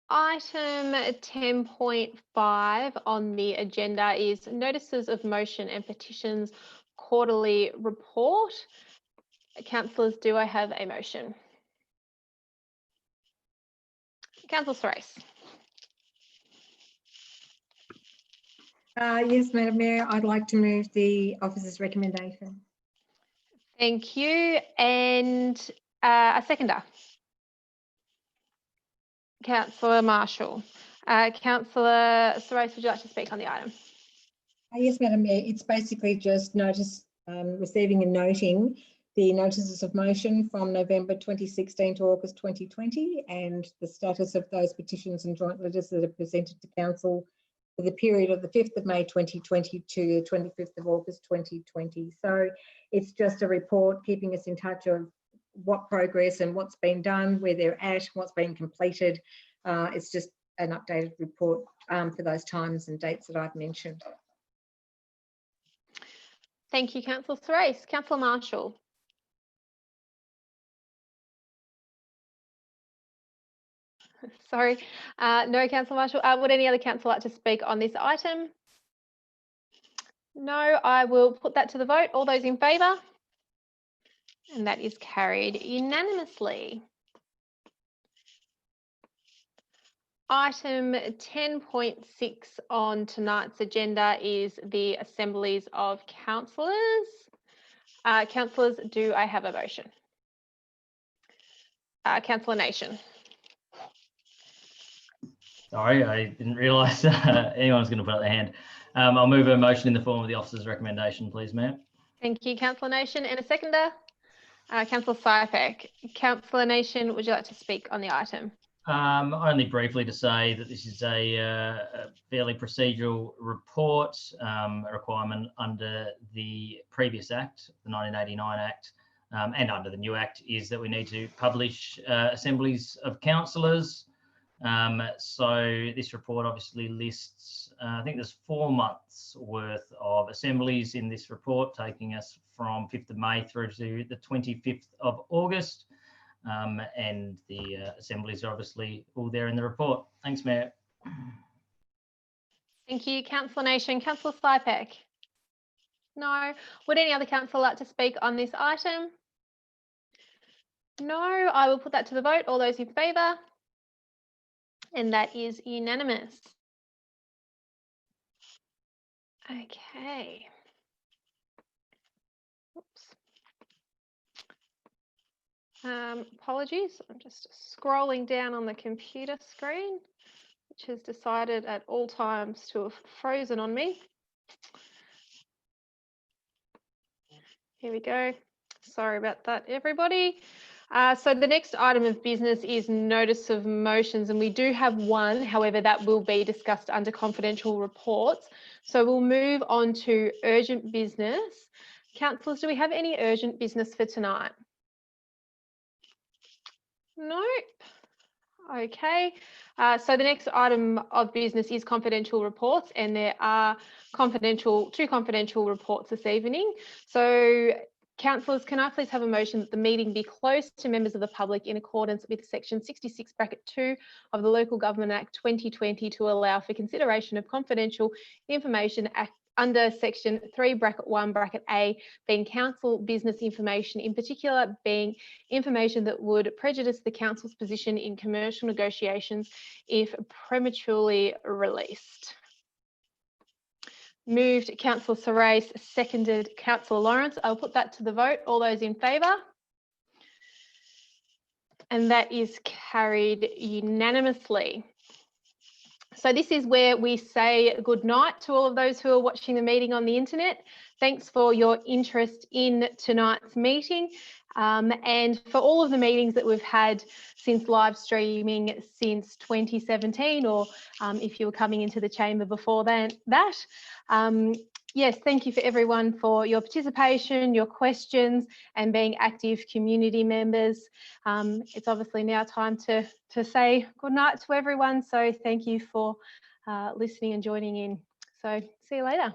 Item 10.5 on the agenda is notices of motion and petitions quarterly report. Councillors, do I have a motion? Councillor Thrace. Yes, Madam Mayor, I'd like to move the officer's recommendation. Thank you. And a seconder. Councillor Marshall. Councillor Thrace, would you like to speak on the item? Yes, Madam Mayor, it's basically just receiving and noting the notices of motion from November 2016 to August 2020 and the status of those petitions and joint letters that are presented to Council for the period of the 5th of May 2020 to the 25th of August 2020. So it's just a report keeping us in touch of what progress and what's been done, where they're at, what's been completed. It's just an updated report for those times and dates that I've mentioned. Thank you, Councillor Thrace. Councillor Marshall. Sorry, no, Councillor Marshall. Would any other councillor like to speak on this item? No, I will put that to the vote. All those in favour? And that is carried unanimously. Item 10.6 on tonight's agenda is the assemblies of councillors. Councillors, do I have a motion? Councillor Nation. Sorry, I didn't realise anyone was going to put up their hand. I'll move a motion in the form of the officer's recommendation, please, Mayor. Thank you, Councillor Nation. And a seconder? Councillor Sypek. Councillor Nation, would you like to speak on the item? Only briefly to say that this is a fairly procedural report, a requirement under the previous Act, the 1989 Act, and under the new Act, is that we need to publish assemblies of councillors. So this report obviously lists, I think there's 4 months worth of assemblies in this report, taking us from 5th of May through to the 25th of August. And the assemblies are obviously all there in the report. Thanks, Mayor. Thank you, Councillor Nation. Councillor Sypek? No. Would any other councillor like to speak on this item? No. I will put that to the vote. All those in favour? And that is unanimous. Okay. Oops. Apologies, I'm just scrolling down on the computer screen, which has decided at all times to have frozen on me. Here we go. Sorry about that, everybody. So the next item of business is notice of motions, and we do have one. However, that will be discussed under confidential reports. So we'll move on to urgent business. Councillors, do we have any urgent business for tonight? Nope. Okay. So the next item of business is confidential reports, and there are two confidential reports this evening. So councillors, can I please have a motion that the meeting be closed to members of the public in accordance with section 66(2) of the Local Government Act 2020 to allow for consideration of confidential information under section 3(1)(a), being council business information, in particular being information that would prejudice the council's position in commercial negotiations if prematurely released. Moved Councillor Thrace, seconded Councillor Lawrence. I'll put that to the vote. All those in favour? And that is carried unanimously. So this is where we say good night to all of those who are watching the meeting on the internet. Thanks for your interest in tonight's meeting. And for all of the meetings that we've had since live streaming since 2017, or if you were coming into the chamber before that, yes, thank you for everyone for your participation, your questions, and being active community members. It's obviously now time to say good night to everyone. So thank you for listening and joining in. So see you later.